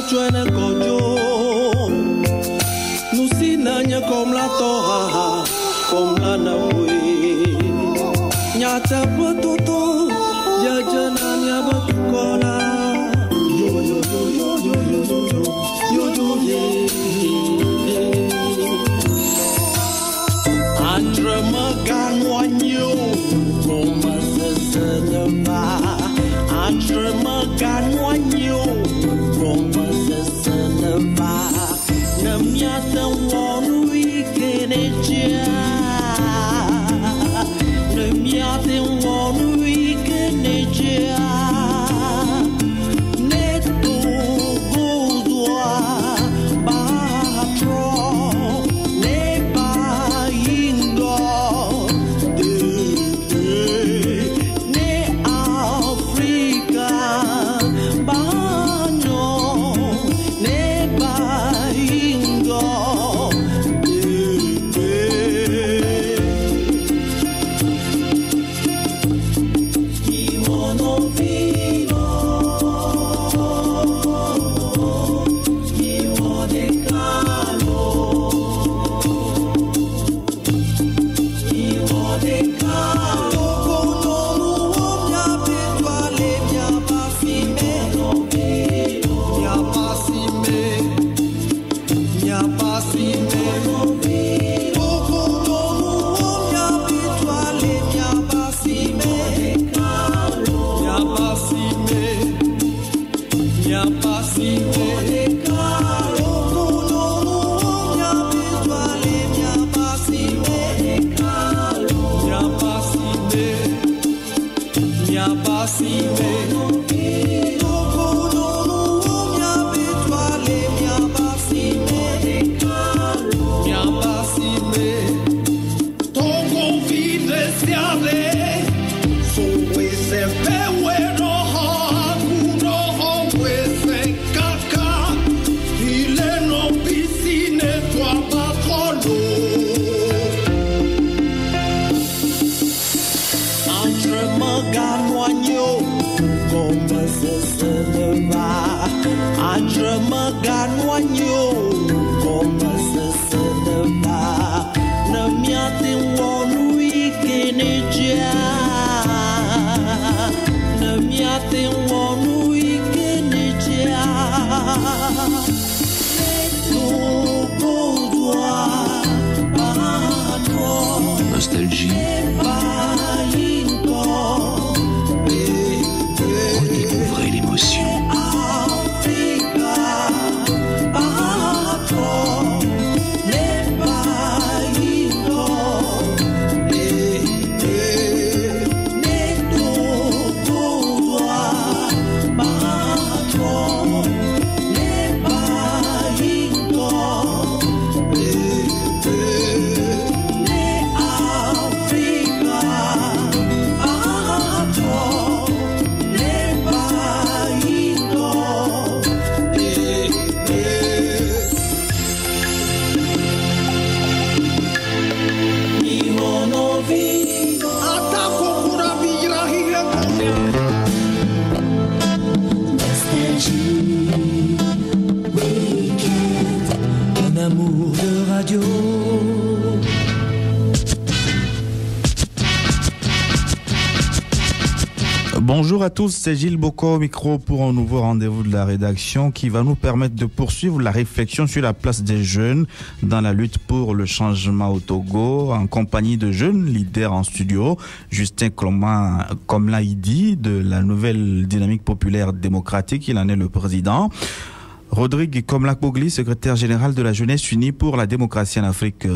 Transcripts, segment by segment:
chuene kojo. Nusinanya comme la Torah, comme la Naoui. Nyata pototo, yajana nyaba tukola. Yo yo yo yo yo yo yo yo yo yeah. Entre magan wanyo, como se va. Entre magan wanyo, como se va. Namyata wonu ikeneja. Namyata wonu ikeneja. Neto goudwa batro ne bayingo ne Africa banyo ne bayingo. Nostalgie. Redécouvrez l'émotion. Bonjour à tous, c'est Gilles Boko au micro pour un nouveau rendez-vous de la rédaction qui va nous permettre de poursuivre la réflexion sur la place des jeunes dans la lutte pour le changement au Togo en compagnie de jeunes leaders en studio. Justin Komlaïdi de la nouvelle dynamique populaire démocratique, il en est le président. Rodrigue Komlak-Bogli, secrétaire général de la Jeunesse Unie pour la démocratie en Afrique.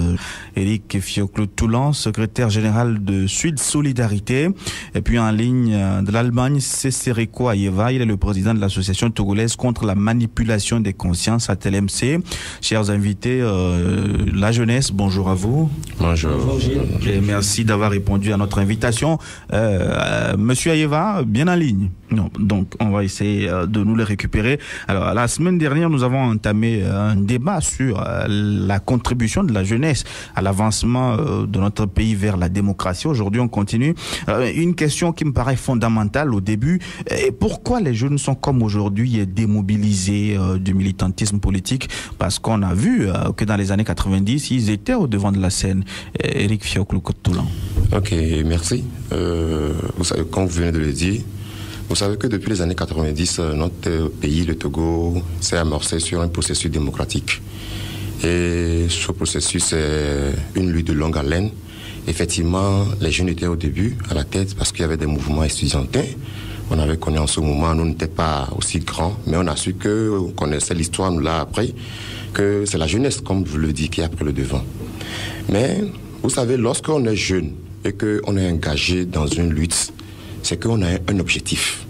Éric Fioclo-Toulan, secrétaire général de Sud Solidarité. Et puis en ligne de l'Allemagne, Cécérico Ayeva, il est le président de l'association togolaise contre la manipulation des consciences, ATLMC. Chers invités, la jeunesse, bonjour à vous. Bonjour. Et merci d'avoir répondu à notre invitation. Monsieur Ayeva, bien en ligne. Non, donc on va essayer de nous les récupérer. Alors la semaine dernière, dernière, nous avons entamé un débat sur la contribution de la jeunesse à l'avancement de notre pays vers la démocratie. Aujourd'hui, on continue. Une question qui me paraît fondamentale au début. Pourquoi les jeunes sont comme aujourd'hui démobilisés du militantisme politique? Parce qu'on a vu que dans les années 90, ils étaient au devant de la scène. Éric Fioclo-Kotoulan. Ok, merci. Vous savez, comme vous venez de le dire, vous savez que depuis les années 90, notre pays, le Togo, s'est amorcé sur un processus démocratique. Et ce processus est une lutte de longue haleine. Effectivement, les jeunes étaient au début à la tête parce qu'il y avait des mouvements estudiantins. On avait connu en ce moment, nous n'étions pas aussi grands, mais on a su qu'on connaissait l'histoire, nous l'a appris, que c'est la jeunesse, comme je le dis, qui a pris le devant. Mais, vous savez, lorsqu'on est jeune et qu'on est engagé dans une lutte, c'est qu'on a un objectif,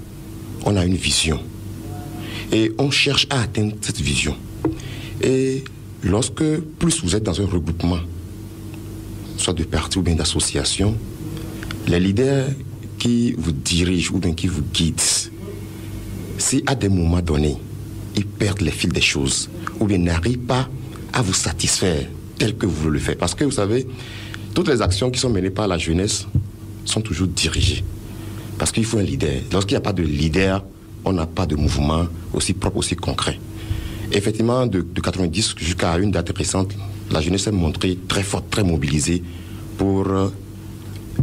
on a une vision. Et on cherche à atteindre cette vision. Et lorsque plus vous êtes dans un regroupement, soit de partis ou bien d'associations, les leaders qui vous dirigent ou bien qui vous guident, si à des moments donnés, ils perdent les fils des choses ou bien n'arrivent pas à vous satisfaire tel que vous le faites. Parce que vous savez, toutes les actions qui sont menées par la jeunesse sont toujours dirigées. Parce qu'il faut un leader. Lorsqu'il n'y a pas de leader, on n'a pas de mouvement aussi propre, aussi concret. Effectivement, de 90 jusqu'à une date récente, la jeunesse s'est montrée très forte, très mobilisée pour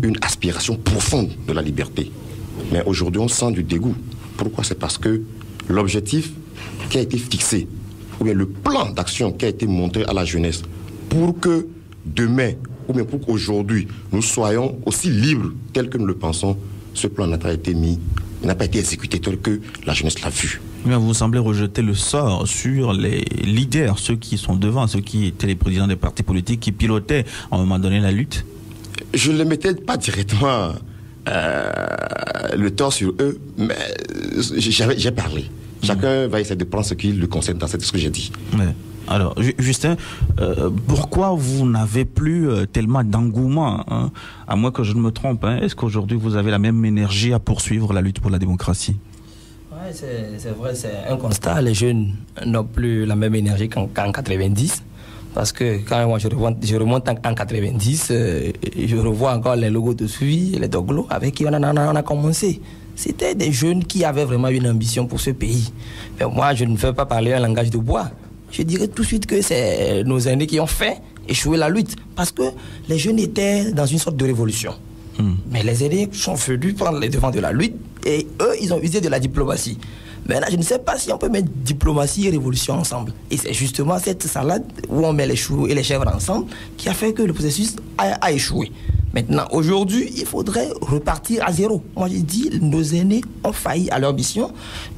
une aspiration profonde de la liberté. Mais aujourd'hui, on sent du dégoût. Pourquoi? C'est parce que l'objectif qui a été fixé, ou bien le plan d'action qui a été montré à la jeunesse, pour que demain, ou bien pour qu'aujourd'hui, nous soyons aussi libres tel que nous le pensons, ce plan n'a pas été mis, n'a pas été exécuté tel que la jeunesse l'a vu. Mais vous semblez rejeter le sort sur les leaders, ceux qui sont devant, ceux qui étaient les présidents des partis politiques, qui pilotaient à un moment donné la lutte. Je ne les mettais pas directement le tort sur eux, mais j'ai parlé. Chacun va essayer de prendre ce qui le concerne dans ce que j'ai dit. Ouais. Alors, Justin, pourquoi vous n'avez plus tellement d'engouement, hein, à moins que je ne me trompe, hein? Est-ce qu'aujourd'hui vous avez la même énergie à poursuivre la lutte pour la démocratie? Oui, c'est vrai, c'est un constat. Les jeunes n'ont plus la même énergie qu'en 90. Parce que quand moi je remonte en 90, je revois encore les logos de suivi, les doglos, avec qui on a commencé. C'était des jeunes qui avaient vraiment une ambition pour ce pays. Mais moi, je ne veux pas parler un langage de bois. Je dirais tout de suite que c'est nos aînés qui ont fait échouer la lutte. Parce que les jeunes étaient dans une sorte de révolution. Mais les aînés sont venus prendre les devants de la lutte et eux, ils ont usé de la diplomatie. Mais là, je ne sais pas si on peut mettre diplomatie et révolution ensemble. Et c'est justement cette salade où on met les choux et les chèvres ensemble qui a fait que le processus a échoué. Maintenant, aujourd'hui, il faudrait repartir à zéro. Moi, j'ai dit, nos aînés ont failli à leur mission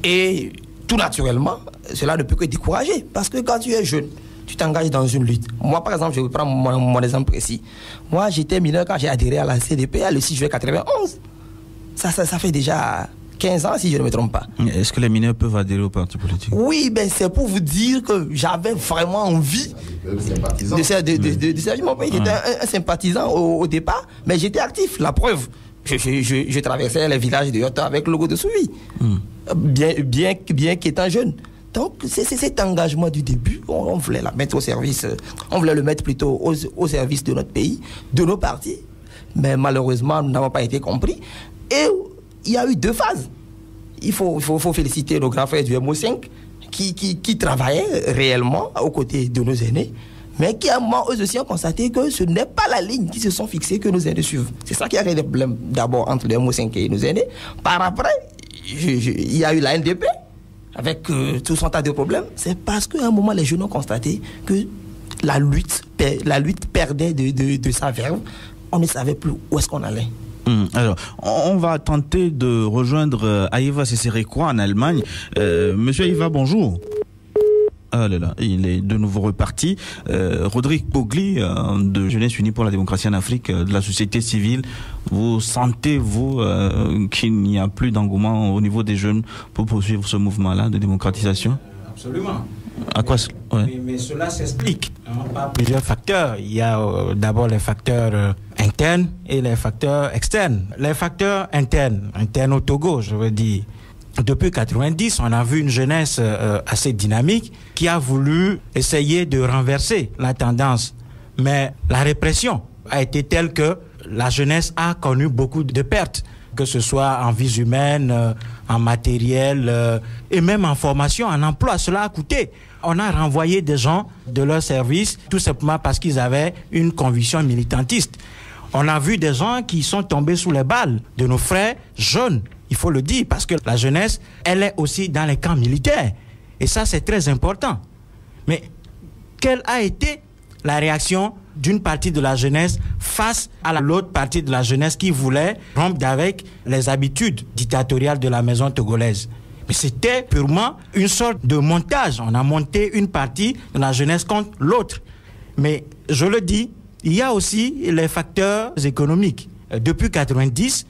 et tout naturellement, cela ne peut que décourager. Parce que quand tu es jeune, tu t'engages dans une lutte. Moi, par exemple, je vais prendre mon exemple précis. Moi, j'étais mineur quand j'ai adhéré à la CDP le 6 juillet 91. Ça fait déjà 15 ans, si je ne me trompe pas. Est-ce que les mineurs peuvent adhérer au parti politique? Oui, ben c'est pour vous dire que j'avais vraiment envie de servir mon pays. J'étais un sympathisant au départ, mais j'étais actif. La preuve, je traversais les villages de Yota avec le logo de suivi, bien qu'étant jeune. Donc, c'est cet engagement du début, on voulait la mettre au service, on voulait le mettre plutôt au service de notre pays, de nos partis. Mais malheureusement, nous n'avons pas été compris. Et il y a eu deux phases. Il faut féliciter nos grands frères du MO5 qui travaillaient réellement aux côtés de nos aînés, mais qui à un moment, eux aussi ont constaté que ce n'est pas la ligne qui se sont fixées que nos aînés suivent. C'est ça qui a créé des problèmes d'abord entre le MO5 et nos aînés. Par après, il y a eu la NDP avec tout son tas de problèmes. C'est parce qu'à un moment, les jeunes ont constaté que la lutte perdait de sa verve. On ne savait plus où est-ce qu'on allait. Alors, on va tenter de rejoindre Aïva Seserekwa en Allemagne. Monsieur Aïva, bonjour. Ah là là, il est de nouveau reparti. Rodrigue Pogli, de Jeunesse Unie pour la démocratie en Afrique, de la société civile, vous sentez-vous qu'il n'y a plus d'engouement au niveau des jeunes pour poursuivre ce mouvement-là de démocratisation? Absolument. À quoi Mais cela s'explique par plusieurs facteurs. Il y a d'abord les facteurs internes et les facteurs externes. Les facteurs internes au Togo, je veux dire, depuis 90, on a vu une jeunesse assez dynamique qui a voulu essayer de renverser la tendance. Mais la répression a été telle que la jeunesse a connu beaucoup de pertes, que ce soit en vies humaines, en matériel et même en formation, en emploi. Cela a coûté. On a renvoyé des gens de leur service tout simplement parce qu'ils avaient une conviction militantiste. On a vu des gens qui sont tombés sous les balles de nos frères jeunes, il faut le dire, parce que la jeunesse, elle est aussi dans les camps militaires. Et ça, c'est très important. Mais quelle a été la réaction d'une partie de la jeunesse face à l'autre partie de la jeunesse qui voulait rompre avec les habitudes dictatoriales de la maison togolaise? Mais c'était purement une sorte de montage. On a monté une partie de la jeunesse contre l'autre. Mais je le dis, il y a aussi les facteurs économiques. Depuis 90,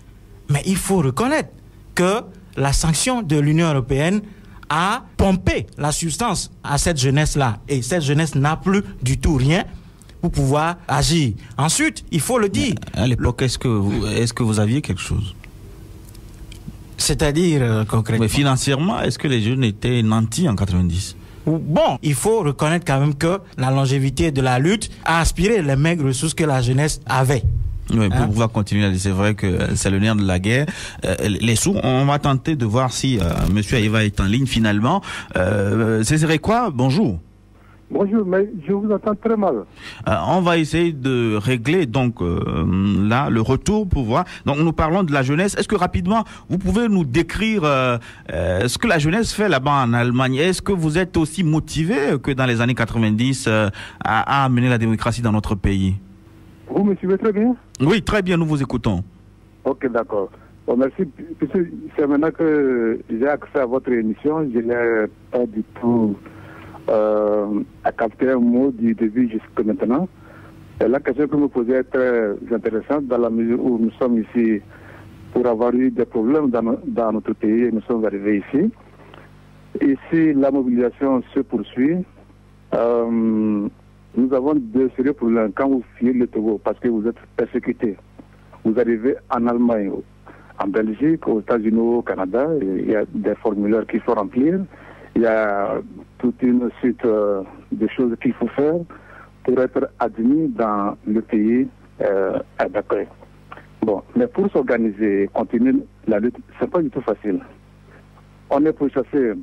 mais il faut reconnaître que la sanction de l'Union européenne a pompé la substance à cette jeunesse-là. Et cette jeunesse n'a plus du tout rien pour pouvoir agir. Ensuite, il faut le dire. À l'époque, est-ce que vous aviez quelque chose? C'est-à-dire, concrètement. Mais financièrement, est-ce que les jeunes étaient nantis en 90? Bon, il faut reconnaître quand même que la longévité de la lutte a aspiré les maigres ressources que la jeunesse avait. Oui, pour pouvoir continuer, c'est vrai que c'est le nerf de la guerre. Les sous, on va tenter de voir si Monsieur Aïva est en ligne finalement. C'est quoi? Bonjour. Bonjour, mais je vous entends très mal. On va essayer de régler donc là le retour pour voir. Donc nous parlons de la jeunesse. Est-ce que rapidement vous pouvez nous décrire ce que la jeunesse fait là-bas en Allemagne? Est-ce que vous êtes aussi motivé que dans les années 90 à amener la démocratie dans notre pays? Vous me suivez très bien? Oui, très bien, nous vous écoutons. Ok, d'accord. Bon, merci. C'est maintenant que j'ai accès à votre émission. Je n'ai pas du tout à capter un mot du début jusqu'à maintenant. Et la question que vous me posez est très intéressante dans la mesure où nous sommes ici pour avoir eu des problèmes dans notre pays et nous sommes arrivés ici. Ici, la mobilisation se poursuit. Nous avons de sérieux problèmes quand vous fuyez le Togo parce que vous êtes persécutés. Vous arrivez en Allemagne, en Belgique, aux États-Unis, au Canada, il y a des formulaires qu'il faut remplir. Il y a toute une suite de choses qu'il faut faire pour être admis dans le pays d'accueil. Bon, mais pour s'organiser et continuer la lutte, c'est pas du tout facile. On est pourchassé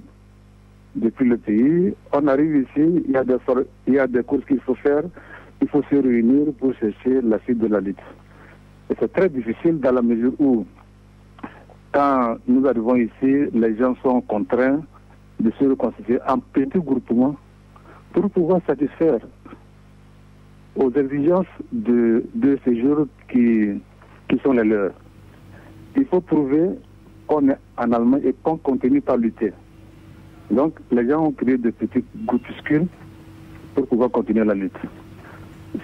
depuis le pays, on arrive ici, il y a des courses qu'il faut faire, il faut se réunir pour chercher la suite de la lutte. Et c'est très difficile dans la mesure où, quand nous arrivons ici, les gens sont contraints de se reconstituer en petits groupements pour pouvoir satisfaire aux exigences de ces jours qui sont les leurs. Il faut prouver qu'on est en Allemagne et qu'on continue par lutter. Donc, les gens ont créé de petits groupuscules pour pouvoir continuer la lutte.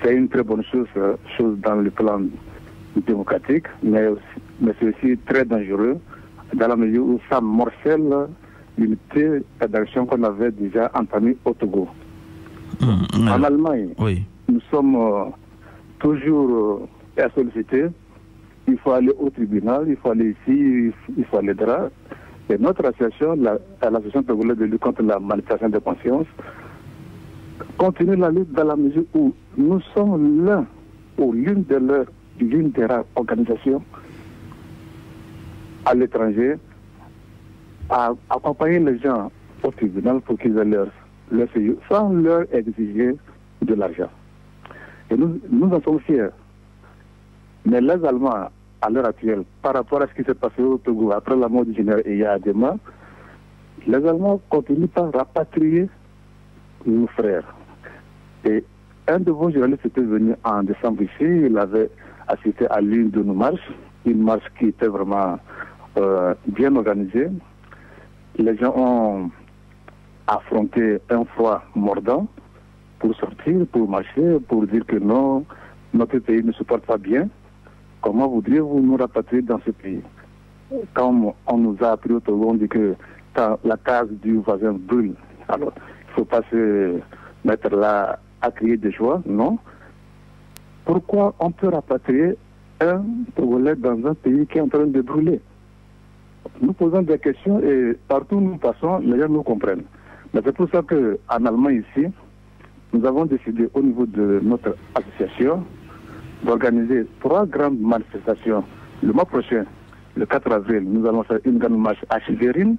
C'est une très bonne chose dans le plan démocratique, mais c'est aussi très dangereux dans la mesure où ça morcelle l'unité d'action qu'on avait déjà entamée au Togo. En Allemagne, oui, nous sommes toujours sollicités. Il faut aller au tribunal, il faut aller ici, il faut aller là. Et notre association, l'association togolaise de lutte contre la manipulation de conscience, continue la lutte dans la mesure où nous sommes l'un ou l'une des rares organisations à l'étranger à accompagner les gens au tribunal pour qu'ils aient leur séjour sans leur exiger de l'argent. Et nous en sommes fiers. Mais les Allemands, à l'heure actuelle, par rapport à ce qui s'est passé au Togo après la mort du général Eya Adema, les Allemands continuent par rapatrier nos frères. Et un de vos journalistes était venu en décembre ici, il avait assisté à l'une de nos marches, une marche qui était vraiment bien organisée. Les gens ont affronté un froid mordant pour sortir, pour marcher, pour dire que non, notre pays ne se porte pas bien. Comment voudriez-vous nous rapatrier dans ce pays? Quand on nous a appris au Togo, on dit que quand la case du voisin brûle, alors il ne faut pas se mettre là à crier de joie, non. Pourquoi on peut rapatrier un Togolais dans un pays qui est en train de brûler? Nous posons des questions et partout où nous passons, les gens nous comprennent. Mais c'est pour ça qu'en Allemagne ici, nous avons décidé au niveau de notre association d'organiser 3 grandes manifestations. Le mois prochain, le 4 avril, nous allons faire une grande marche à Schwerin.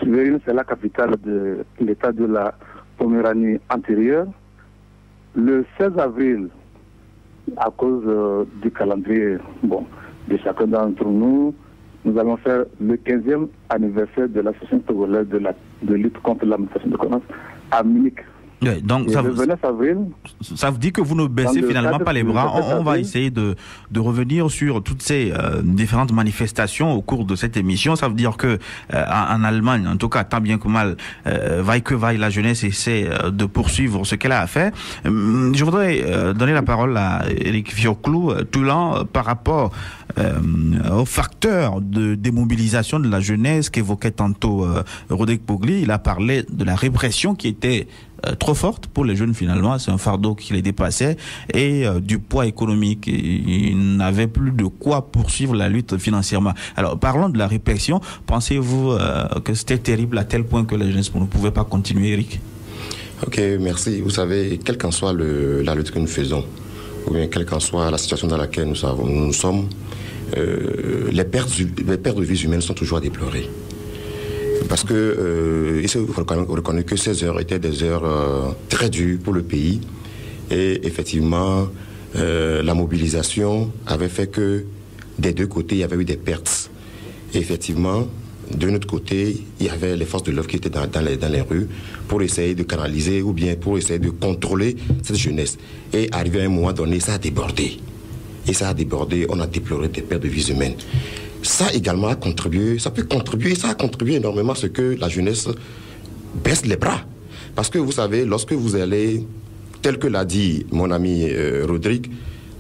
Schwerin, c'est la capitale de l'état de la Poméranie antérieure. Le 16 avril, à cause du calendrier de chacun d'entre nous, nous allons faire le 15e anniversaire de l'association togolaise de lutte contre la mutation de connaissance à Munich. Ouais, donc ça, le 29 avril, ça veut dire que vous ne baissez finalement pas les bras. On va essayer de revenir sur toutes ces différentes manifestations au cours de cette émission. Ça veut dire que en Allemagne, en tout cas, tant bien que mal, vaille que vaille, la jeunesse essaie de poursuivre ce qu'elle a à faire. Je voudrais donner la parole à Eric Fioclou-Toulan par rapport aux facteurs de démobilisation de la jeunesse qu'évoquait tantôt Rodrigue Pogli. Il a parlé de la répression qui était trop forte pour les jeunes finalement, c'est un fardeau qui les dépassait, et du poids économique. Ils n'avaient plus de quoi poursuivre la lutte financièrement. Alors parlons de la répression. Pensez-vous que c'était terrible à tel point que les jeunes ne pouvaient pas continuer, Eric? Ok, merci. Vous savez, quelle qu'en soit la lutte que nous faisons, ou bien quelle qu'en soit la situation dans laquelle nous sommes, les pertes de vies humaines sont toujours à déplorer. Parce que il faut reconnaître que ces heures étaient des heures très dures pour le pays. Et effectivement, la mobilisation avait fait que des deux côtés, il y avait eu des pertes. Et effectivement, de notre côté, il y avait les forces de l'ordre qui étaient dans les rues pour essayer de canaliser ou bien pour essayer de contrôler cette jeunesse. Et arrivé à un moment donné, ça a débordé. Et ça a débordé, on a déploré des pertes de vies humaines. Ça également a contribué, ça a contribué énormément à ce que la jeunesse baisse les bras. Parce que vous savez, lorsque vous allez, tel que l'a dit mon ami Rodrigue,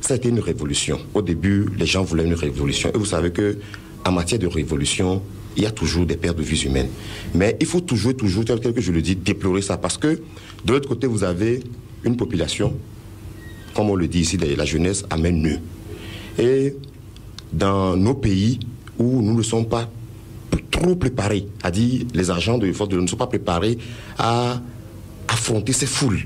ça a été une révolution. Au début, les gens voulaient une révolution. Et vous savez qu'en matière de révolution, il y a toujours des pertes de vies humaines. Mais il faut toujours, tel que je le dis, déplorer ça. Parce que de l'autre côté, vous avez une population, comme on le dit ici, la jeunesse à main nue. Et dans nos pays où nous ne sommes pas trop préparés, à dire les agents de force de l'ordre ne sont pas préparés à affronter ces foules,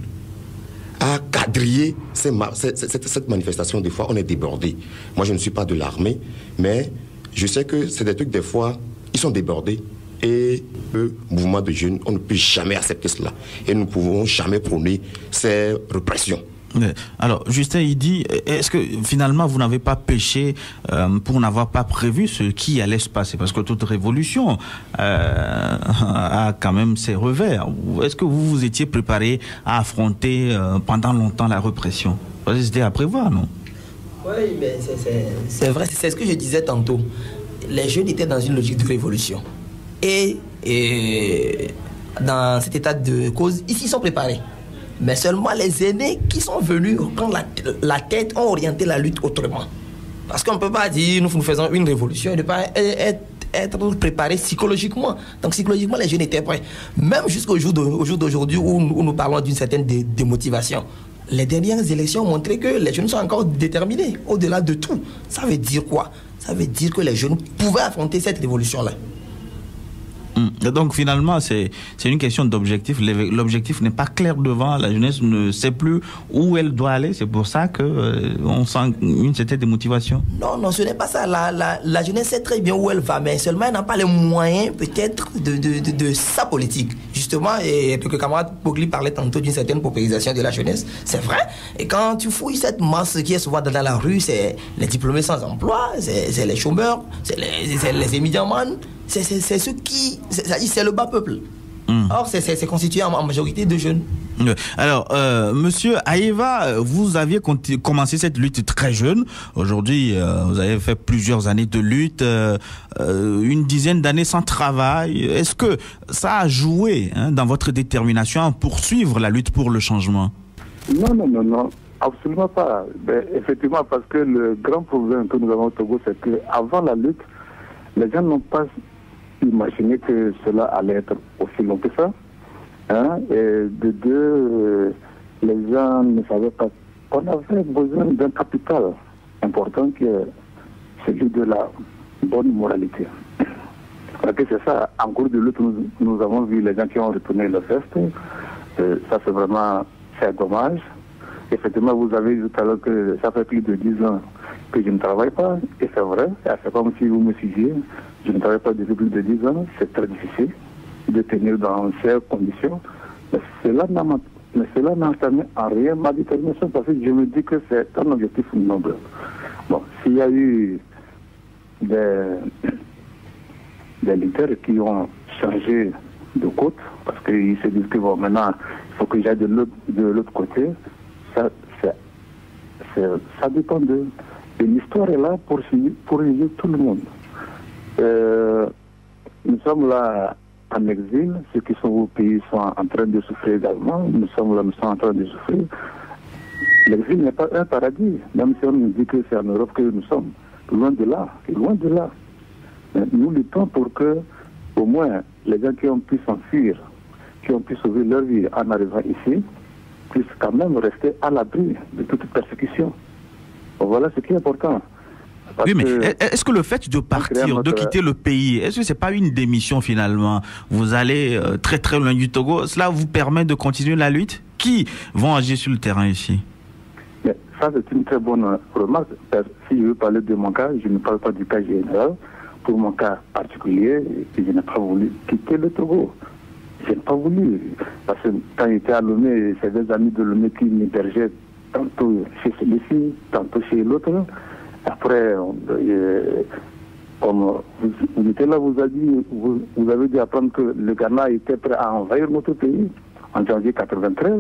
à quadriller cette manifestation. Des fois, on est débordé. Moi, je ne suis pas de l'armée, mais je sais que c'est des trucs, des fois, ils sont débordés. Et le mouvement de jeunes, on ne peut jamais accepter cela. Et nous ne pouvons jamais prôner ces répressions. Alors, Justin, il dit, est-ce que finalement vous n'avez pas péché pour n'avoir pas prévu ce qui allait se passer? Parce que toute révolution a quand même ses revers. Est-ce que vous vous étiez préparé à affronter pendant longtemps la répression? C'était à prévoir, non? Oui, mais c'est vrai, c'est ce que je disais tantôt. Les jeunes étaient dans une logique de révolution. Et dans cet état de cause, ici, ils sont préparés. Mais seulement les aînés qui sont venus prendre la tête ont orienté la lutte autrement. Parce qu'on ne peut pas dire nous faisons une révolution et ne pas être préparé psychologiquement. Donc psychologiquement, les jeunes étaient prêts. Même jusqu'au jour d'aujourd'hui où nous parlons d'une certaine démotivation. Les dernières élections ont montré que les jeunes sont encore déterminés, au-delà de tout. Ça veut dire quoi? Ça veut dire que les jeunes pouvaient affronter cette révolution-là. Donc finalement, c'est une question d'objectif. L'objectif n'est pas clair devant. La jeunesse ne sait plus où elle doit aller. C'est pour ça qu'on sent une certaine démotivation. Non, ce n'est pas ça. La jeunesse sait très bien où elle va, mais seulement elle n'a pas les moyens peut-être de sa politique. Justement, et le camarade Pogli parlait tantôt d'une certaine paupérisation de la jeunesse. C'est vrai. Et quand tu fouilles cette masse qui est souvent dans la rue, c'est les diplômés sans emploi, c'est les chômeurs, c'est les émigrants. C'est ceux qui... C'est le bas peuple. Or, c'est constitué en majorité de jeunes. Alors, monsieur Aïva, vous aviez commencé cette lutte très jeune. Aujourd'hui, vous avez fait plusieurs années de lutte, une dizaine d'années sans travail. Est-ce que ça a joué dans votre détermination à poursuivre la lutte pour le changement? Non, absolument pas. Mais effectivement, parce que le grand problème que nous avons au Togo, c'est qu'avant la lutte, les gens n'ont pas imaginé que cela allait être aussi long que ça. Et de deux, les gens ne savaient pas qu'on avait besoin d'un capital important qui est celui de la bonne moralité. Ok, c'est ça. En cours de lutte, nous avons vu les gens qui ont retourné le veste. Ça, c'est vraiment, c'est dommage. Effectivement, vous avez dit tout à l'heure que ça fait plus de 10 ans que je ne travaille pas. Et c'est vrai, c'est comme si vous me suiviez. Je ne travaille pas depuis plus de 10 ans. C'est très difficile de tenir dans ces conditions. Mais cela n'entraîne en rien ma détermination parce que je me dis que c'est un objectif noble. Bon, s'il y a eu des leaders qui ont changé de côte parce qu'ils se disent que bon, maintenant il faut que j'aille de l'autre côté, ça dépend d'eux. Et l'histoire est là pour aider tout le monde. Nous sommes là en exil, ceux qui sont au pays sont en train de souffrir également, nous sommes en train de souffrir. L'exil n'est pas un paradis, même si on nous dit que c'est en Europe que nous sommes. Loin de là, loin de là. Nous luttons pour que, au moins, les gens qui ont pu s'enfuir, qui ont pu sauver leur vie en arrivant ici, puissent quand même rester à l'abri de toute persécution. Voilà ce qui est important. Oui, mais est-ce que le fait de partir, de quitter le pays, est-ce que c'est pas une démission finalement? Vous allez très très loin du Togo, cela vous permet de continuer la lutte? Qui vont agir sur le terrain ici? Mais ça, c'est une très bonne remarque. Si je veux parler de mon cas, je ne parle pas du cas général. Pour mon cas particulier, je n'ai pas voulu quitter le Togo. Je n'ai pas voulu. Parce que quand j'étais à Lomé, c'est des amis de Lomé qui m'hébergeaient tantôt chez celui-ci, tantôt chez l'autre. Après, comme vous étiez là, vous avez dû apprendre que le Ghana était prêt à envahir notre pays en janvier 1993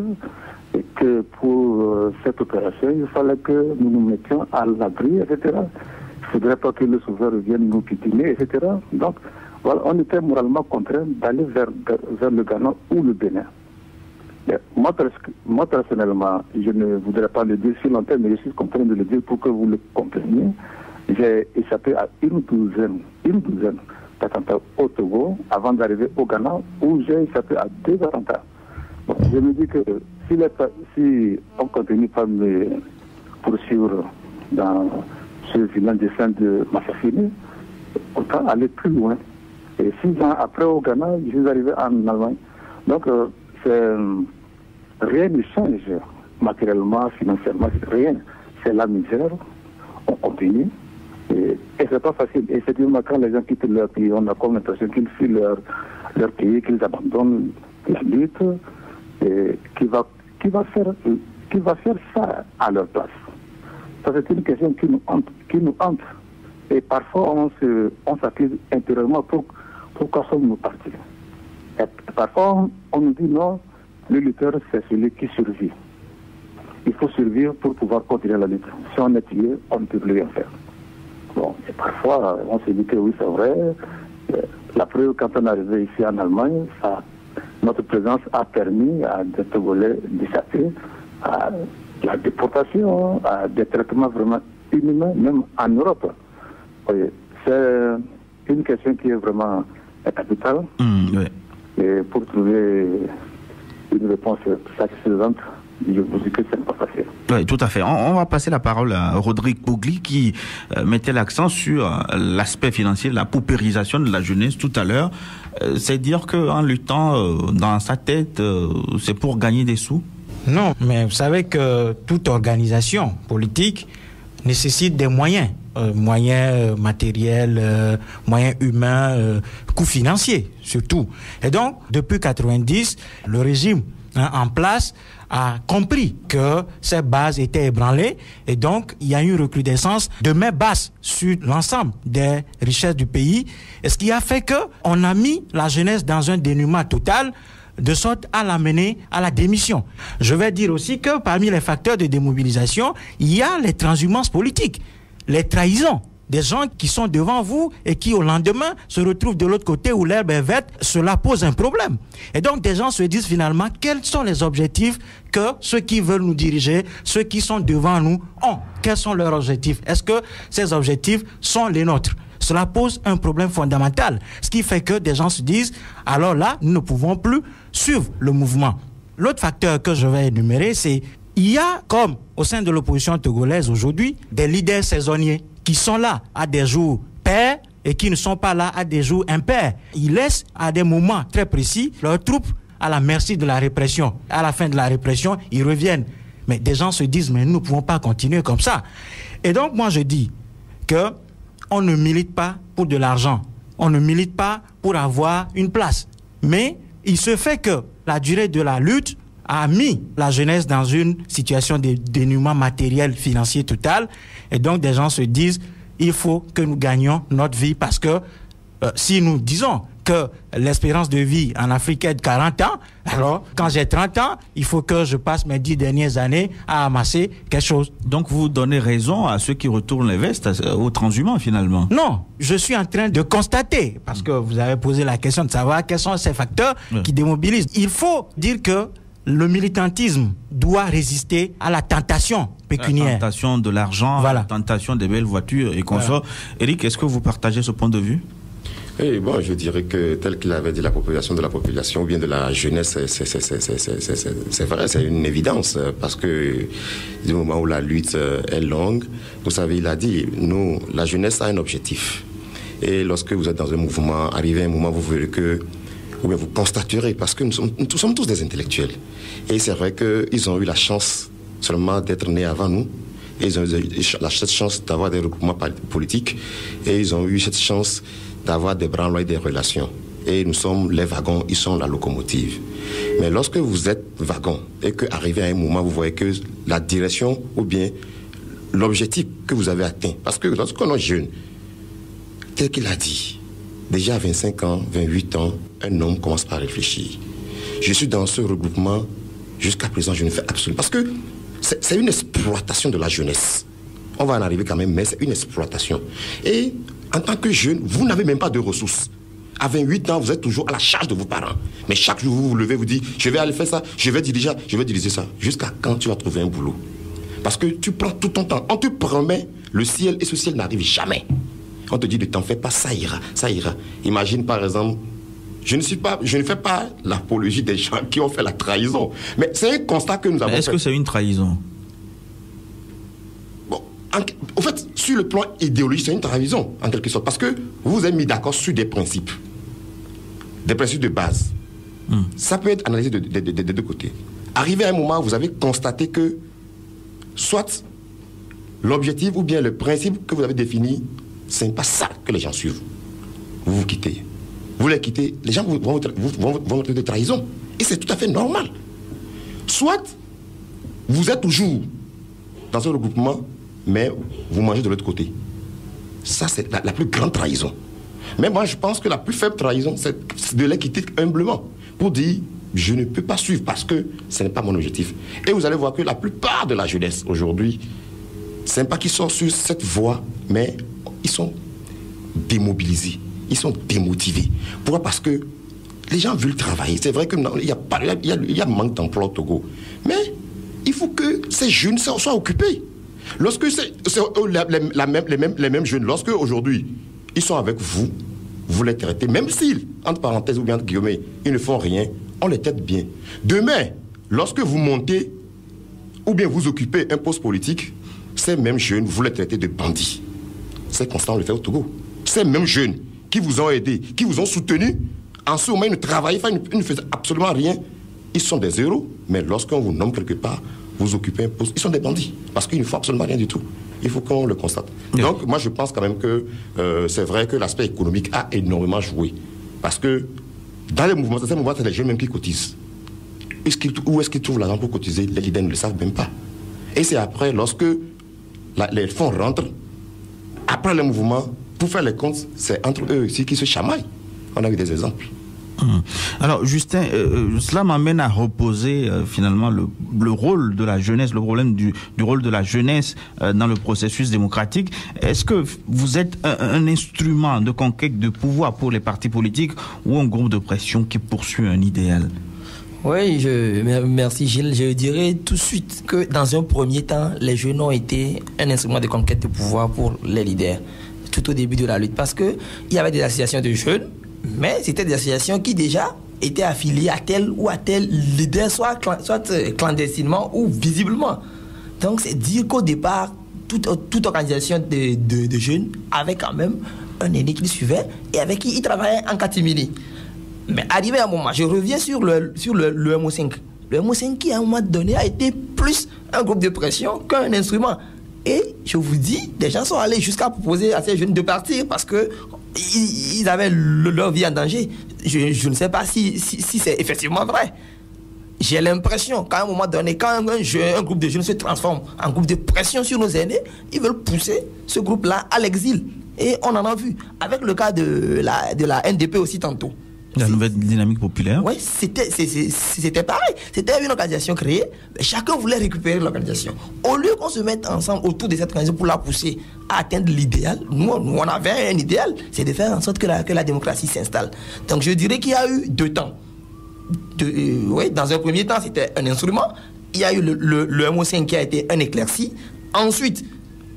et que pour cette opération, il fallait que nous nous mettions à l'abri, etc. Il ne faudrait pas que le souverain vienne nous piétiner, etc. Donc, voilà, on était moralement contraints d'aller vers le Ghana ou le Bénin. Moi, personnellement, je ne voudrais pas le dire sur l'antenne, mais je suis contraint de le dire pour que vous le compreniez. J'ai échappé à une douzaine d'attentats au Togo avant d'arriver au Ghana, où j'ai échappé à 2 attentats. Bon, je me dis que si on continue par me poursuivre dans ce vilain dessin de Massafini, autant aller plus loin. Et 6 ans après au Ghana, je suis arrivé en Allemagne. Donc, rien ne change matériellement, financièrement, rien. C'est la misère, on continue. Et c'est pas facile. Et c'est quand les gens quittent leur pays, on a comme l'impression qu'ils fuient leur pays, qu'ils abandonnent la lutte. Et qui va faire ça à leur place? Ça, c'est une question qui nous hante. Et parfois, on s'accuse intérieurement pourquoi sommes-nous partis. Et parfois, on nous dit non, le lutteur, c'est celui qui survit. Il faut survivre pour pouvoir continuer la lutte. Si on est tué, on ne peut plus rien faire. Bon, et parfois, on se dit que oui, c'est vrai. La preuve, quand on est arrivé ici en Allemagne, notre présence a permis à des Togolais d'échapper à la déportation, à des traitements vraiment inhumains, même en Europe. Oui, c'est une question qui est vraiment capitale. Oui. Et pour trouver une réponse satisfaisante, je vous dis que ce n'est pas facile. Oui, tout à fait. On va passer la parole à Rodrigue Bougli qui mettait l'accent sur l'aspect financier, la paupérisation de la jeunesse tout à l'heure. C'est dire qu'en luttant dans sa tête, c'est pour gagner des sous? Non, mais vous savez que toute organisation politique nécessite des moyens. Moyens matériels, moyens humains, coûts financiers surtout. Et donc, depuis 1990, le régime en place a compris que ces bases étaient ébranlées et donc il y a eu une recrudescence de main basse sur l'ensemble des richesses du pays, et ce qui a fait qu'on a mis la jeunesse dans un dénuement total, de sorte à l'amener à la démission. Je vais dire aussi que parmi les facteurs de démobilisation, il y a les transhumances politiques, les trahisons, des gens qui sont devant vous et qui au lendemain se retrouvent de l'autre côté où l'herbe est verte. Cela pose un problème. Et donc des gens se disent finalement quels sont les objectifs que ceux qui veulent nous diriger, ceux qui sont devant nous ont. Quels sont leurs objectifs? Est-ce que ces objectifs sont les nôtres? Cela pose un problème fondamental. Ce qui fait que des gens se disent alors là, nous ne pouvons plus suivre le mouvement. L'autre facteur que je vais énumérer, c'est il y a, comme au sein de l'opposition togolaise aujourd'hui, des leaders saisonniers qui sont là à des jours pairs et qui ne sont pas là à des jours impairs. Ils laissent à des moments très précis leurs troupes à la merci de la répression. À la fin de la répression, ils reviennent. Mais des gens se disent, mais nous ne pouvons pas continuer comme ça. Et donc, moi, je dis qu'on ne milite pas pour de l'argent. On ne milite pas pour avoir une place. Mais il se fait que la durée de la lutte a mis la jeunesse dans une situation de dénuement matériel, financier total. Et donc, des gens se disent, il faut que nous gagnions notre vie parce que si nous disons que l'espérance de vie en Afrique est de 40 ans, alors quand j'ai 30 ans, il faut que je passe mes 10 dernières années à amasser quelque chose. Donc vous donnez raison à ceux qui retournent les vestes, aux transhumants finalement? Non, je suis en train de constater, parce que vous avez posé la question de savoir quels sont ces facteurs qui démobilisent. Il faut dire que le militantisme doit résister à la tentation pécuniaire. La tentation de l'argent, voilà. La tentation des belles voitures et consorts. Voilà. Eric, est-ce que vous partagez ce point de vue? Oui, bon, je dirais que tel qu'il avait dit la population ou bien de la jeunesse, c'est vrai, c'est une évidence, parce que du moment où la lutte est longue, vous savez, il a dit, nous, la jeunesse a un objectif. Et lorsque vous êtes dans un mouvement, arrivé à un moment, vous verrez que, ou bien vous constaterez, parce que nous sommes tous des intellectuels. Et c'est vrai qu'ils ont eu la chance seulement d'être nés avant nous. Et ils ont eu cette chance d'avoir des regroupements politiques. Et ils ont eu cette chance d'avoir des branlois et des relations. Et nous sommes les wagons, ils sont la locomotive. Mais lorsque vous êtes wagon et qu'arrivé à un moment, vous voyez que la direction ou bien l'objectif que vous avez atteint, parce que lorsqu'on est jeune, tel qu'il a dit, déjà à 25 ans, 28 ans, un homme commence par réfléchir. Je suis dans ce regroupement, jusqu'à présent, je ne fais absolument... Parce que c'est une exploitation de la jeunesse. On va en arriver quand même, mais c'est une exploitation. Et en tant que jeune, vous n'avez même pas de ressources. À 28 ans, vous êtes toujours à la charge de vos parents. Mais chaque jour, vous vous levez, vous dites, je vais aller faire ça, je vais diriger ça. Jusqu'à quand tu vas trouver un boulot? Parce que tu prends tout ton temps. On te promet le ciel et ce ciel n'arrive jamais. On te dit, ne t'en fais pas, ça ira, ça ira. Imagine par exemple, je ne fais pas l'apologie des gens qui ont fait la trahison. Mais c'est un constat que nous avons fait. Est-ce que c'est une trahison? Au fait, sur le plan idéologique, c'est une trahison, en quelque sorte. Parce que vous vous êtes mis d'accord sur des principes de base. Ça peut être analysé des deux côtés. Arrivé à un moment, vous avez constaté que soit l'objectif ou bien le principe que vous avez défini, ce n'est pas ça que les gens suivent. Vous quittez. Vous les quittez, les gens vont vous traiter de trahison. Et c'est tout à fait normal. Soit vous êtes toujours dans un regroupement, mais vous mangez de l'autre côté. Ça, c'est la plus grande trahison. Mais moi, je pense que la plus faible trahison, c'est de les quitter humblement pour dire, je ne peux pas suivre parce que ce n'est pas mon objectif. Et vous allez voir que la plupart de la jeunesse aujourd'hui, ce n'est pas qu'ils sont sur cette voie, mais ils sont démobilisés, ils sont démotivés. Pourquoi? Parce que les gens veulent travailler. C'est vrai qu'il y a manque d'emploi au Togo. Mais il faut que ces jeunes soient occupés. Lorsque c'est les mêmes jeunes, lorsque aujourd'hui ils sont avec vous, vous les traitez, même s'ils, entre parenthèses ou bien entre guillemets, ils ne font rien, on les traite bien. Demain, lorsque vous montez ou bien vous occupez un poste politique, ces mêmes jeunes, vous les traitez de bandits. C'est constant, on le fait au Togo. Ces mêmes jeunes qui vous ont aidé, qui vous ont soutenu, en ce moment ils ne travaillent pas, ils ne faisaient absolument rien. Ils sont des héros, mais lorsqu'on vous nomme quelque part, vous occupez un poste, ils sont des bandits, parce qu'ils ne font absolument rien du tout. Il faut qu'on le constate. Donc, moi, je pense quand même que c'est vrai que l'aspect économique a énormément joué. Parce que dans les mouvements, c'est les jeunes même qui cotisent. Où est-ce qu'ils trouvent l'argent pour cotiser? Les leaders ne le savent même pas. Et c'est après, lorsque les fonds rentrent, après le mouvement, pour faire les comptes, c'est entre eux ici qui se chamaillent. On a eu des exemples. Alors Justin, cela m'amène à reposer finalement le rôle de la jeunesse, le problème du rôle de la jeunesse dans le processus démocratique. Est-ce que vous êtes un instrument de conquête de pouvoir pour les partis politiques ou un groupe de pression qui poursuit un idéal? Oui, merci Gilles. Je dirais tout de suite que dans un premier temps, les jeunes ont été un instrument de conquête de pouvoir pour les leaders, tout au début de la lutte, parce qu'il y avait des associations de jeunes, mais c'était des associations qui déjà étaient affiliées à tel ou à tel leader, soit clandestinement ou visiblement. Donc c'est dire qu'au départ, toute organisation de jeunes avait quand même un aîné qui le suivait et avec qui il travaillait en catimini. Mais arrivé à un moment, je reviens sur le MO5. Le MO5 qui à un moment donné a été plus un groupe de pression qu'un instrument. Et je vous dis, des gens sont allés jusqu'à proposer à ces jeunes de partir parce que ils avaient leur vie en danger. Je ne sais pas si c'est effectivement vrai. J'ai l'impression qu'à un moment donné, quand un groupe de jeunes se transforme en groupe de pression sur nos aînés, ils veulent pousser ce groupe-là à l'exil. Et on en a vu. Avec le cas de la NDP aussi tantôt. La nouvelle dynamique populaire. Oui, c'était pareil. C'était une organisation créée. Mais chacun voulait récupérer l'organisation. Au lieu qu'on se mette ensemble autour de cette organisation pour la pousser à atteindre l'idéal, nous on avait un idéal, c'est de faire en sorte que la démocratie s'installe. Donc je dirais qu'il y a eu 2 temps. Dans un premier temps, c'était un instrument. Il y a eu le MO5 qui a été un éclairci. Ensuite,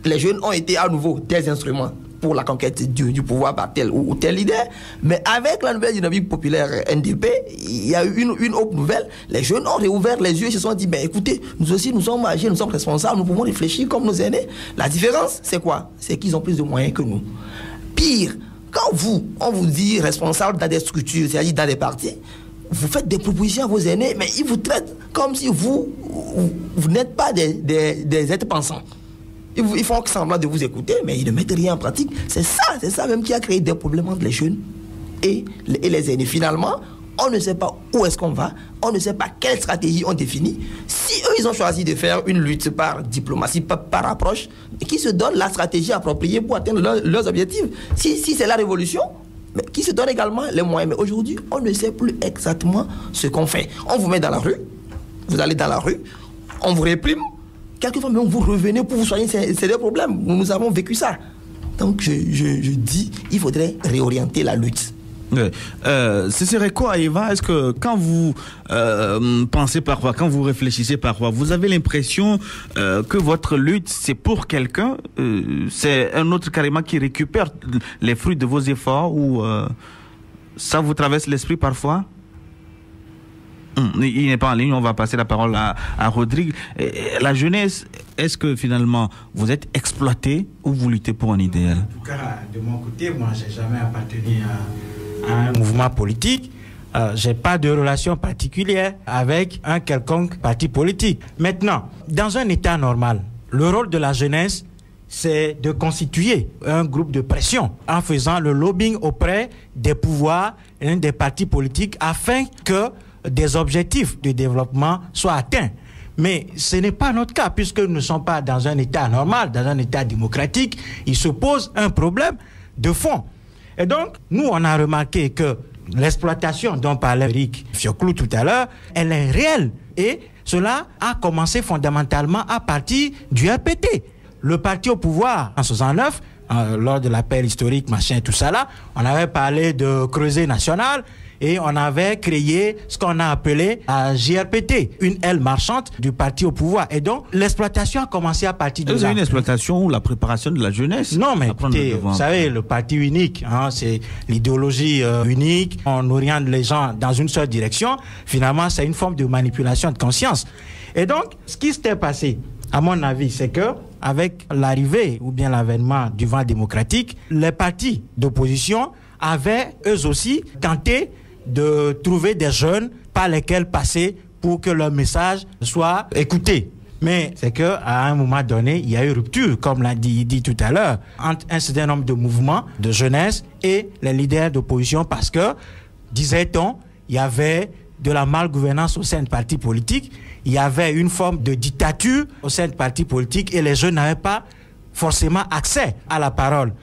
les jeunes ont été à nouveau des instruments pour la conquête du pouvoir par tel ou tel leader. Mais avec la nouvelle dynamique populaire NDP, il y a eu une autre nouvelle. Les jeunes ont réouvert les yeux et se sont dit, écoutez, nous aussi, nous sommes âgés, nous sommes responsables, nous pouvons réfléchir comme nos aînés. La différence, c'est quoi? C'est qu'ils ont plus de moyens que nous. Pire, quand on vous dit responsable dans des structures, c'est-à-dire dans des partis, vous faites des propositions à vos aînés, mais ils vous traitent comme si vous n'êtes pas des êtres pensants. Ils font semblant de vous écouter, mais ils ne mettent rien en pratique. C'est ça même qui a créé des problèmes entre les jeunes et les aînés. Finalement, on ne sait pas où est-ce qu'on va, on ne sait pas quelle stratégie on définit. Si eux, ils ont choisi de faire une lutte par diplomatie, par approche, qui se donne la stratégie appropriée pour atteindre leurs objectifs. Si c'est la révolution, mais qui se donne également les moyens. Mais aujourd'hui, on ne sait plus exactement ce qu'on fait. On vous met dans la rue, vous allez dans la rue, on vous réprime, quelquefois même vous revenez pour vous soigner, c'est des problèmes. Nous avons vécu ça. Donc je dis, il faudrait réorienter la lutte. Ce serait quoi, Eva? Est-ce que quand vous pensez parfois, quand vous réfléchissez parfois, vous avez l'impression que votre lutte, c'est pour quelqu'un, c'est un autre carrément qui récupère les fruits de vos efforts, ou ça vous traverse l'esprit parfois? Il n'est pas en ligne, on va passer la parole à Rodrigue. La jeunesse, est-ce que finalement vous êtes exploité ou vous luttez pour un idéal? En tout cas, de mon côté, moi, j'ai jamais appartenu à un mouvement politique. J'ai pas de relation particulière avec un quelconque parti politique. Maintenant, dans un état normal, le rôle de la jeunesse, c'est de constituer un groupe de pression en faisant le lobbying auprès des pouvoirs et des partis politiques afin que des objectifs de développement soient atteints. Mais ce n'est pas notre cas, puisque nous ne sommes pas dans un état normal, dans un état démocratique. Il se pose un problème de fond. Et donc, nous, on a remarqué que l'exploitation dont parlait Eric Fioclou tout à l'heure, elle est réelle. Et cela a commencé fondamentalement à partir du RPT. Le parti au pouvoir, en 69, lors de l'appel historique, machin, tout ça là, on avait parlé de creuset national et on avait créé ce qu'on a appelé la JRPT, une aile marchande du parti au pouvoir. Et donc, l'exploitation a commencé à partir de là. Vous avez une exploitation ou la préparation de la jeunesse? Non, mais écoutez, vous savez, le parti unique, c'est l'idéologie unique. On oriente les gens dans une seule direction. Finalement, c'est une forme de manipulation de conscience. Et donc, ce qui s'était passé, à mon avis, c'est que avec l'arrivée ou bien l'avènement du vent démocratique, les partis d'opposition avaient eux aussi tenté de trouver des jeunes par lesquels passer pour que leur message soit écouté. Mais c'est qu'à un moment donné, il y a eu rupture, comme l'a dit tout à l'heure, entre un certain nombre de mouvements de jeunesse et les leaders d'opposition parce que, disait-on, il y avait de la malgouvernance au sein de partis politiques, il y avait une forme de dictature au sein de partis politiques et les jeunes n'avaient pas forcément accès à la parole.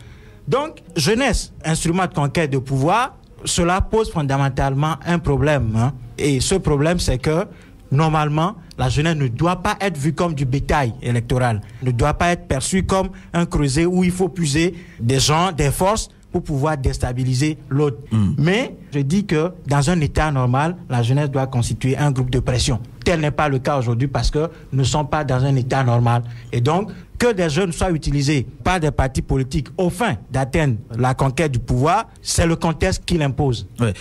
Donc, jeunesse, instrument de conquête de pouvoir, cela pose fondamentalement un problème. Et ce problème, c'est que, normalement, la jeunesse ne doit pas être vue comme du bétail électoral, ne doit pas être perçue comme un creuset où il faut puiser des gens, des forces pour pouvoir déstabiliser l'autre. Mais je dis que dans un état normal, la jeunesse doit constituer un groupe de pression. Tel n'est pas le cas aujourd'hui parce que nous ne sommes pas dans un état normal. Et donc, que des jeunes soient utilisés par des partis politiques au fin d'atteindre la conquête du pouvoir, c'est le contexte qui l'impose. Ouais.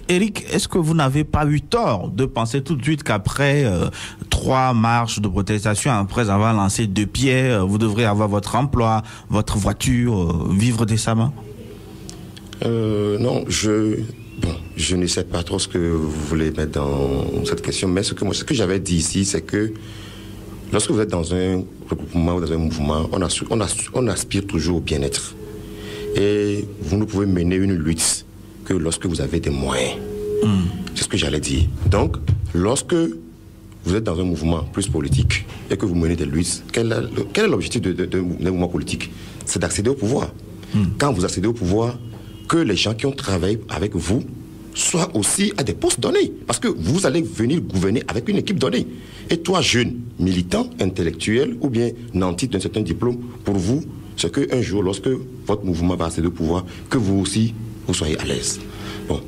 Eric, est-ce que vous n'avez pas eu tort de penser tout de suite qu'après 3 marches de protestation, après avoir lancé 2 pieds, vous devrez avoir votre emploi, votre voiture, vivre décemment? Non, je ne sais pas trop ce que vous voulez mettre dans cette question, mais ce que j'avais dit ici, c'est que lorsque vous êtes dans un regroupement ou dans un mouvement, on aspire toujours au bien-être. Et vous ne pouvez mener une lutte que lorsque vous avez des moyens. C'est ce que j'allais dire. Donc, lorsque vous êtes dans un mouvement plus politique et que vous menez des luttes, quel est l'objectif d'un mouvement politique? C'est d'accéder au pouvoir. Quand vous accédez au pouvoir, que les gens qui ont travaillé avec vous soient aussi à des postes donnés. Parce que vous allez venir gouverner avec une équipe donnée. Et toi, jeune, militant, intellectuel ou bien nanti d'un certain diplôme, pour vous, c'est qu'un jour, lorsque votre mouvement va accéder au pouvoir, que vous aussi, vous soyez à l'aise. Bon.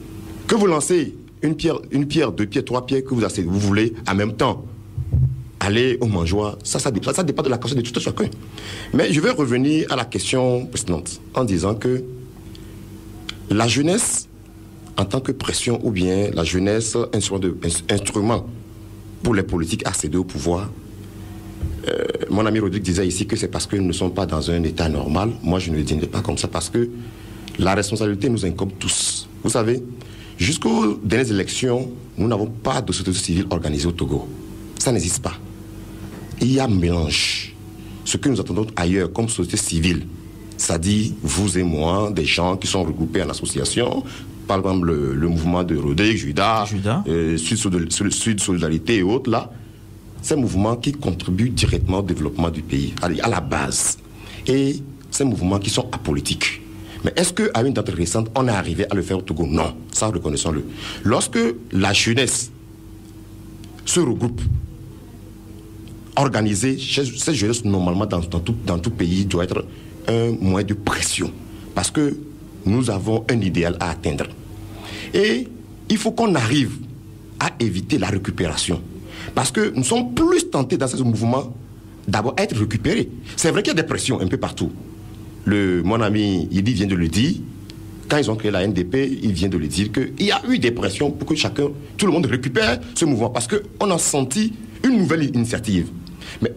Que vous lancez une pierre, 2 pierres, 3 pierres, que vous voulez en même temps aller au mangeoir, ça dépend de la conscience de tout chacun. Mais je vais revenir à la question précédente en disant que la jeunesse, en tant que pression, ou bien la jeunesse, instrument pour les politiques accéder au pouvoir, mon ami Rodrigue disait ici que c'est parce que nous ne sommes pas dans un état normal. Moi, je ne le dirais pas comme ça parce que la responsabilité nous incombe tous. Vous savez, jusqu'aux dernières élections, nous n'avons pas de société civile organisée au Togo. Ça n'existe pas. Il y a un mélange. Ce que nous attendons ailleurs comme société civile, c'est-à-dire vous et moi, des gens qui sont regroupés en association, par exemple le mouvement de Rodrigue, Juda. Sud Solidarité et autres, là, ces mouvements qui contribuent directement au développement du pays, à la base. Et ces mouvements qui sont apolitiques. Mais est-ce qu'à une date récente, on est arrivé à le faire au Togo? Non, ça reconnaissons-le. Lorsque la jeunesse se regroupe, organisée, cette jeunesse, normalement, dans tout pays, doit être un moyen de pression. Parce que nous avons un idéal à atteindre. Et il faut qu'on arrive à éviter la récupération. Parce que nous sommes plus tentés dans ce mouvement d'abord être récupérés. C'est vrai qu'il y a des pressions un peu partout. Mon ami Yidi vient de le dire. Quand ils ont créé la NDP, il vient de le dire qu'il y a eu des pressions pour que tout le monde récupère ce mouvement. Parce qu'on a senti une nouvelle initiative. Mais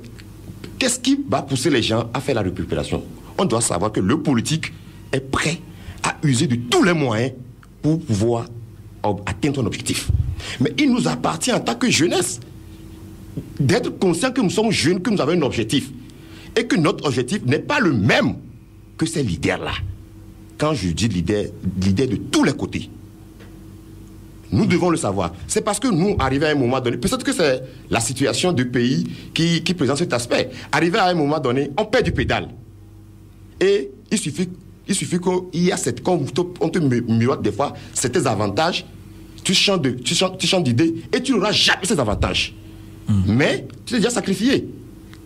qu'est-ce qui va pousser les gens à faire la récupération? On doit savoir que le politique est prêt à user de tous les moyens pour pouvoir atteindre son objectif. Mais il nous appartient en tant que jeunesse d'être conscient que nous sommes jeunes, que nous avons un objectif. Et que notre objectif n'est pas le même que ces leaders-là. Quand je dis leader de tous les côtés. Nous devons le savoir. C'est parce que nous, arrivés à un moment donné, peut-être que c'est la situation du pays qui présente cet aspect. Arrivé à un moment donné, on perd du pédale. Et il suffit qu'il y a quand on te miroite des fois, certains avantages, tu changes d'idée et tu n'auras jamais ces avantages. Mais tu t'es déjà sacrifié.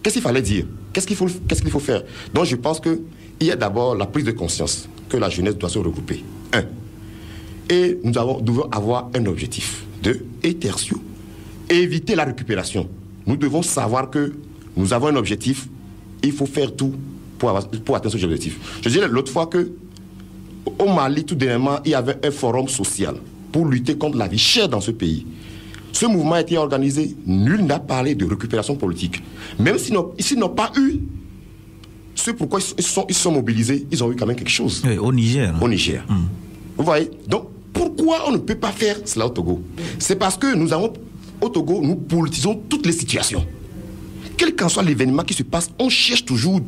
Qu'est-ce qu'il fallait dire? Qu'est-ce qu'il faut faire? Donc je pense qu'il y a d'abord la prise de conscience que la jeunesse doit se regrouper. Et nous devons avoir un objectif. Et tertio, éviter la récupération. Nous devons savoir que nous avons un objectif. Il faut faire tout pour atteindre cet objectif. Je disais l'autre fois qu'au Mali, tout dernièrement, il y avait un forum social pour lutter contre la vie chère dans ce pays. Ce mouvement a été organisé, nul n'a parlé de récupération politique. Même s'ils n'ont pas eu ce pourquoi ils se sont mobilisés, ils ont eu quand même quelque chose. Oui, au Niger. Au Niger. Vous voyez? Donc, pourquoi on ne peut pas faire cela au Togo? C'est parce que au Togo, nous politisons toutes les situations. Quel qu'en soit l'événement qui se passe, on cherche toujours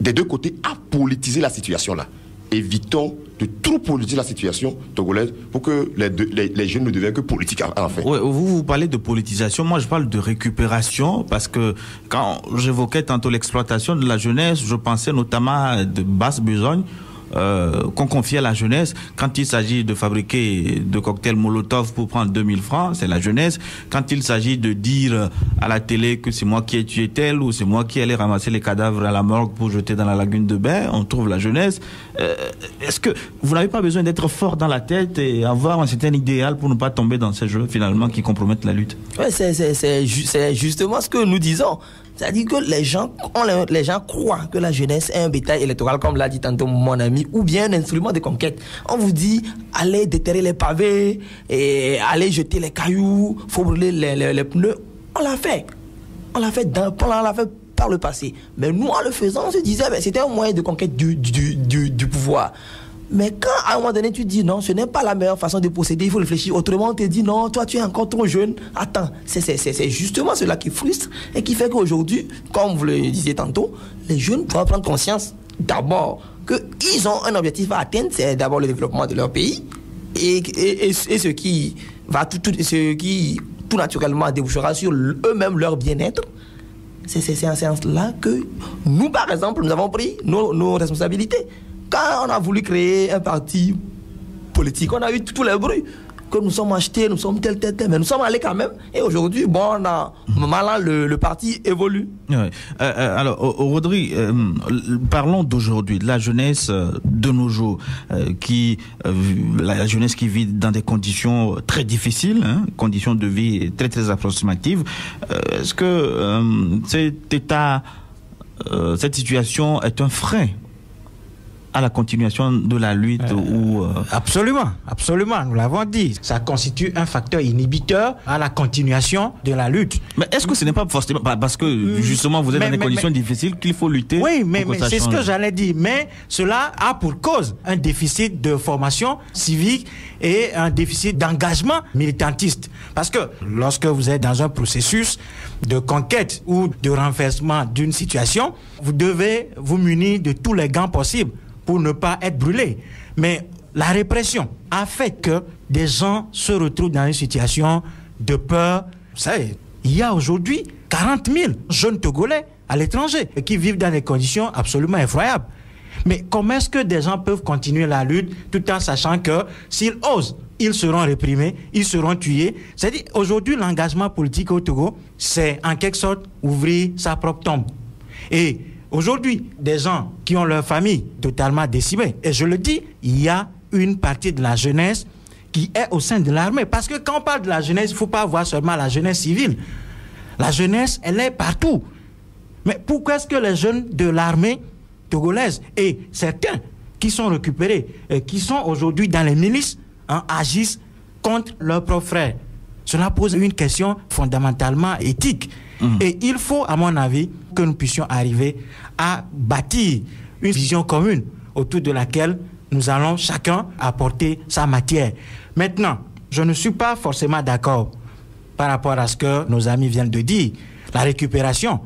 des deux côtés à politiser la situation là. Évitons de trop politiser la situation togolaise pour que les jeunes ne deviennent que politiques en fait. Oui, vous parlez de politisation, moi je parle de récupération parce que quand j'évoquais tantôt l'exploitation de la jeunesse, je pensais notamment à de basse besogne qu'on confie à la jeunesse. Quand il s'agit de fabriquer de cocktails Molotov pour prendre 2000 francs, c'est la jeunesse. Quand il s'agit de dire à la télé que c'est moi qui ai tué tel ou c'est moi qui allais ramasser les cadavres à la morgue pour jeter dans la lagune de bain, on trouve la jeunesse. Est-ce que vous n'avez pas besoin d'être fort dans la tête et avoir un certain idéal pour ne pas tomber dans ces jeux finalement qui compromettent la lutte? Ouais, c'est justement ce que nous disons. C'est-à-dire que les gens croient que la jeunesse est un bétail électoral, comme l'a dit tantôt mon ami, ou bien un instrument de conquête. On vous dit, allez déterrer les pavés, et allez jeter les cailloux, faut brûler les pneus. On l'a fait. On l'a fait par le passé. Mais nous, en le faisant, on se disait, c'était un moyen de conquête du pouvoir. Mais quand à un moment donné tu dis non, ce n'est pas la meilleure façon de procéder, il faut réfléchir autrement, on te dit non, toi tu es encore trop jeune, attends, c'est justement cela qui frustre et qui fait qu'aujourd'hui, comme vous le disiez tantôt, les jeunes doivent prendre conscience d'abord qu'ils ont un objectif à atteindre, c'est d'abord le développement de leur pays et ce qui va tout naturellement débouchera sur eux-mêmes leur bien-être. C'est en ce sens-là que nous, par exemple, nous avons pris nos responsabilités. Quand on a voulu créer un parti politique, on a eu tous les bruits que nous sommes achetés, nous sommes tel, mais nous sommes allés quand même. Et aujourd'hui, bon, maintenant, le parti évolue. Ouais. Alors, Rodri, parlons d'aujourd'hui, de la jeunesse de nos jours, la jeunesse qui vit dans des conditions très difficiles, conditions de vie très, très approximatives. Est-ce que cette situation est un frein à la continuation de la lutte Absolument, nous l'avons dit. Ça constitue un facteur inhibiteur à la continuation de la lutte. Mais est-ce que ce n'est pas forcément parce que justement vous êtes dans des conditions difficiles qu'il faut lutter? Oui, mais c'est ce que j'allais dire. Mais cela a pour cause un déficit de formation civique et un déficit d'engagement militantiste. Parce que lorsque vous êtes dans un processus de conquête ou de renversement d'une situation, vous devez vous munir de tous les gants possibles pour ne pas être brûlé. Mais la répression a fait que des gens se retrouvent dans une situation de peur. Vous savez, il y a aujourd'hui 40 000 jeunes Togolais à l'étranger qui vivent dans des conditions absolument effroyables. Mais comment est-ce que des gens peuvent continuer la lutte tout en sachant que s'ils osent, ils seront réprimés, ils seront tués? C'est-à-dire, aujourd'hui, l'engagement politique au Togo, c'est en quelque sorte ouvrir sa propre tombe. Et aujourd'hui, des gens qui ont leur famille totalement décimée, et je le dis, il y a une partie de la jeunesse qui est au sein de l'armée. Parce que quand on parle de la jeunesse, il ne faut pas voir seulement la jeunesse civile. La jeunesse, elle est partout. Mais pourquoi est-ce que les jeunes de l'armée togolaise et certains qui sont récupérés, qui sont aujourd'hui dans les milices, agissent contre leurs propres frères? Cela pose une question fondamentalement éthique. Et il faut, à mon avis, que nous puissions arriver à bâtir une vision commune autour de laquelle nous allons chacun apporter sa matière. Maintenant, je ne suis pas forcément d'accord par rapport à ce que nos amis viennent de dire. La récupération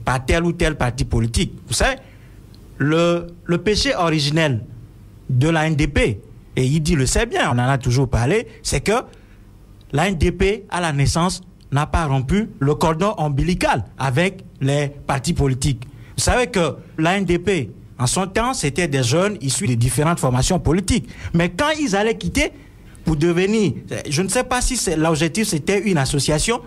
par tel ou tel parti politique. Vous savez, le péché originel de la NDP, et Yidi le sait bien, on en a toujours parlé, c'est que la NDP, à la naissance, n'a pas rompu le cordon ombilical avec les partis politiques. Vous savez que la NDP, en son temps, c'était des jeunes issus de différentes formations politiques. Mais quand ils allaient quitter pour devenir, je ne sais pas si l'objectif c'était une association,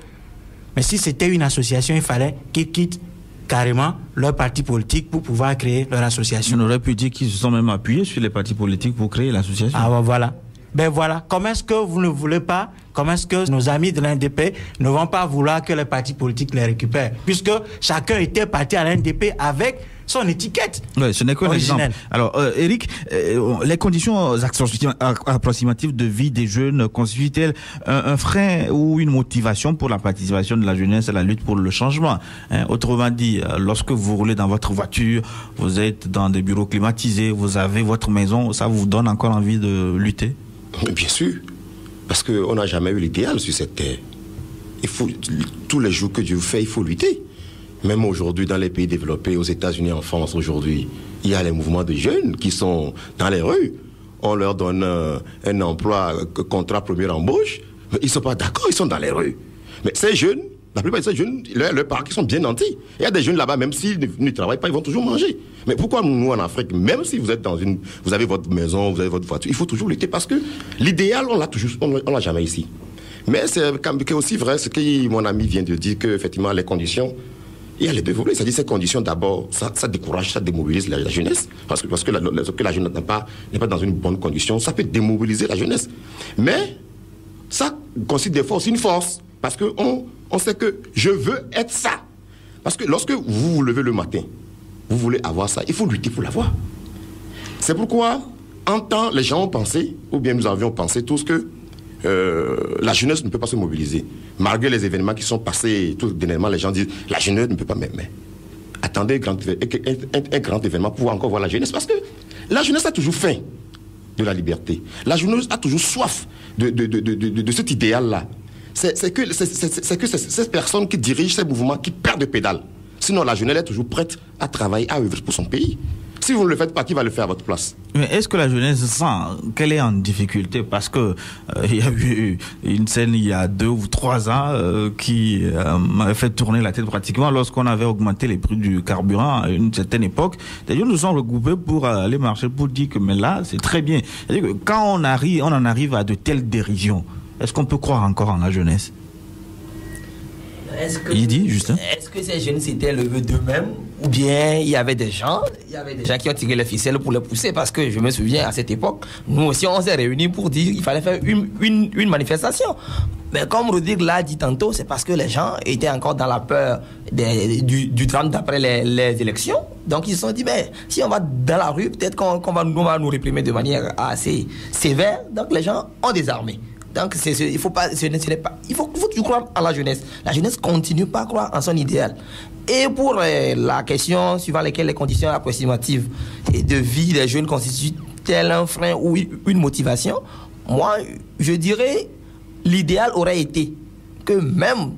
mais si c'était une association, il fallait qu'ils quittent carrément leur parti politique pour pouvoir créer leur association. On aurait pu dire qu'ils se sont même appuyés sur les partis politiques pour créer l'association. Ah ben voilà. Ben voilà, comment est-ce que vous ne voulez pas, comment est-ce que nos amis de l'NDP ne vont pas vouloir que les partis politiques les récupèrent, puisque chacun était parti à l'NDP avec son étiquette. Oui, ce n'est qu'un exemple. Alors, Eric, les conditions approximatives de vie des jeunes constituent-elles un frein ou une motivation pour la participation de la jeunesse à la lutte pour le changement? Autrement dit, lorsque vous roulez dans votre voiture, vous êtes dans des bureaux climatisés, vous avez votre maison, ça vous donne encore envie de lutter? Bien sûr, parce qu'on n'a jamais eu l'idéal sur cette terre. Il faut, tous les jours que Dieu fait, il faut lutter. Même aujourd'hui, dans les pays développés, aux États-Unis, en France, aujourd'hui, il y a les mouvements de jeunes qui sont dans les rues. On leur donne un emploi, contrat première embauche, mais ils ne sont pas d'accord, ils sont dans les rues. Mais ces jeunes, la plupart de ces jeunes, leurs parents sont bien nantis. Il y a des jeunes là-bas, même s'ils ne travaillent pas, ils vont toujours manger. Mais pourquoi nous, en Afrique, même si vous êtes vous avez votre maison, vous avez votre voiture, il faut toujours lutter parce que l'idéal, on l'a jamais ici. Mais c'est aussi vrai ce que mon ami vient de dire, qu'effectivement, les conditions, il y a les deux volets. C'est-à-dire ces conditions, d'abord, ça décourage, ça démobilise la jeunesse. Parce que la jeunesse n'est pas dans une bonne condition, ça peut démobiliser la jeunesse. Mais ça constitue des fois aussi une force. Parce qu'on sait que je veux être ça. Parce que lorsque vous vous levez le matin, vous voulez avoir ça, il faut lutter pour l'avoir. C'est pourquoi, en temps, les gens ont pensé, ou bien nous avions pensé tous que la jeunesse ne peut pas se mobiliser. Malgré les événements qui sont passés, tout dernièrement, les gens disent la jeunesse ne peut pas. Mais attendez un grand événement pour encore voir la jeunesse. Parce que La jeunesse a toujours faim de la liberté. La jeunesse a toujours soif de cet idéal-là. C'est que ces personnes qui dirigent ces mouvements qui perdent de pédale. Sinon, la jeunesse est toujours prête à travailler, à œuvrer pour son pays. Si vous ne le faites pas, qui va le faire à votre place? Mais est-ce que la jeunesse sent qu'elle est en difficulté? Parce que il y a eu une scène il y a 2 ou 3 ans qui m'avait fait tourner la tête pratiquement lorsqu'on avait augmenté les prix du carburant à une certaine époque. D'ailleurs, nous sommes regroupés pour aller marcher pour dire que mais là, c'est très bien. C'est-à-dire que quand on en arrive à de telles dérisions, est-ce qu'on peut croire encore en la jeunesse? Il dit, Justin. Est-ce que ces jeunes s'étaient levés d'eux-mêmes ou bien il y avait des gens qui ont tiré les ficelles pour les pousser? Parce que je me souviens, à cette époque, nous aussi on s'est réunis pour dire qu'il fallait faire une manifestation. Mais comme Rodrigue l'a dit tantôt, c'est parce que les gens étaient encore dans la peur du drame d'après les élections. Donc ils se sont dit, si on va dans la rue, peut-être qu'on va nous réprimer de manière assez sévère. Donc les gens ont désarmé. Donc, il faut toujours croire en la jeunesse. La jeunesse continue pas à croire en son idéal. Et pour la question suivant laquelle les conditions approximatives de vie des jeunes constituent-elles un frein ou une motivation, moi, je dirais, l'idéal aurait été que même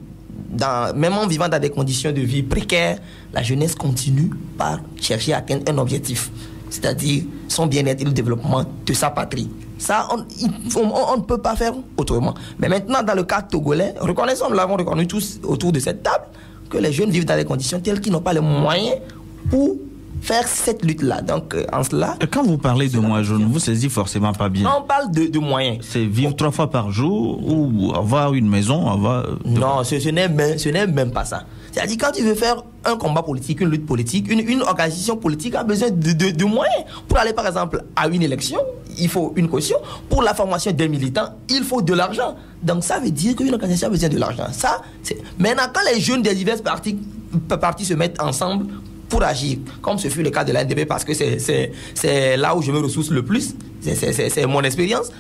en vivant dans des conditions de vie précaires, la jeunesse continue par chercher à atteindre un objectif, c'est-à-dire son bien-être et le développement de sa patrie. Ça, on ne peut pas faire autrement. Mais maintenant, dans le cas togolais, reconnaissons, nous l'avons reconnu tous autour de cette table, que les jeunes vivent dans des conditions telles qu'ils n'ont pas les moyens pour faire cette lutte-là. Donc, en cela... Et quand vous parlez de moyens jaunes, vous saisissez forcément pas bien. On parle de moyens. C'est vivre 3 fois par jour ou avoir une maison, avoir... Non, ce n'est même pas ça. C'est-à-dire, quand tu veux faire un combat politique, une lutte politique, une organisation politique a besoin de moyens. Pour aller, par exemple, à une élection, il faut une caution. Pour la formation des militants, il faut de l'argent. Donc, ça veut dire qu'une organisation a besoin de l'argent. Maintenant, quand les jeunes des diverses partis se mettent ensemble pour agir, comme ce fut le cas de l'ANDP, parce que c'est là où je me ressource le plus, c'est mon expérience,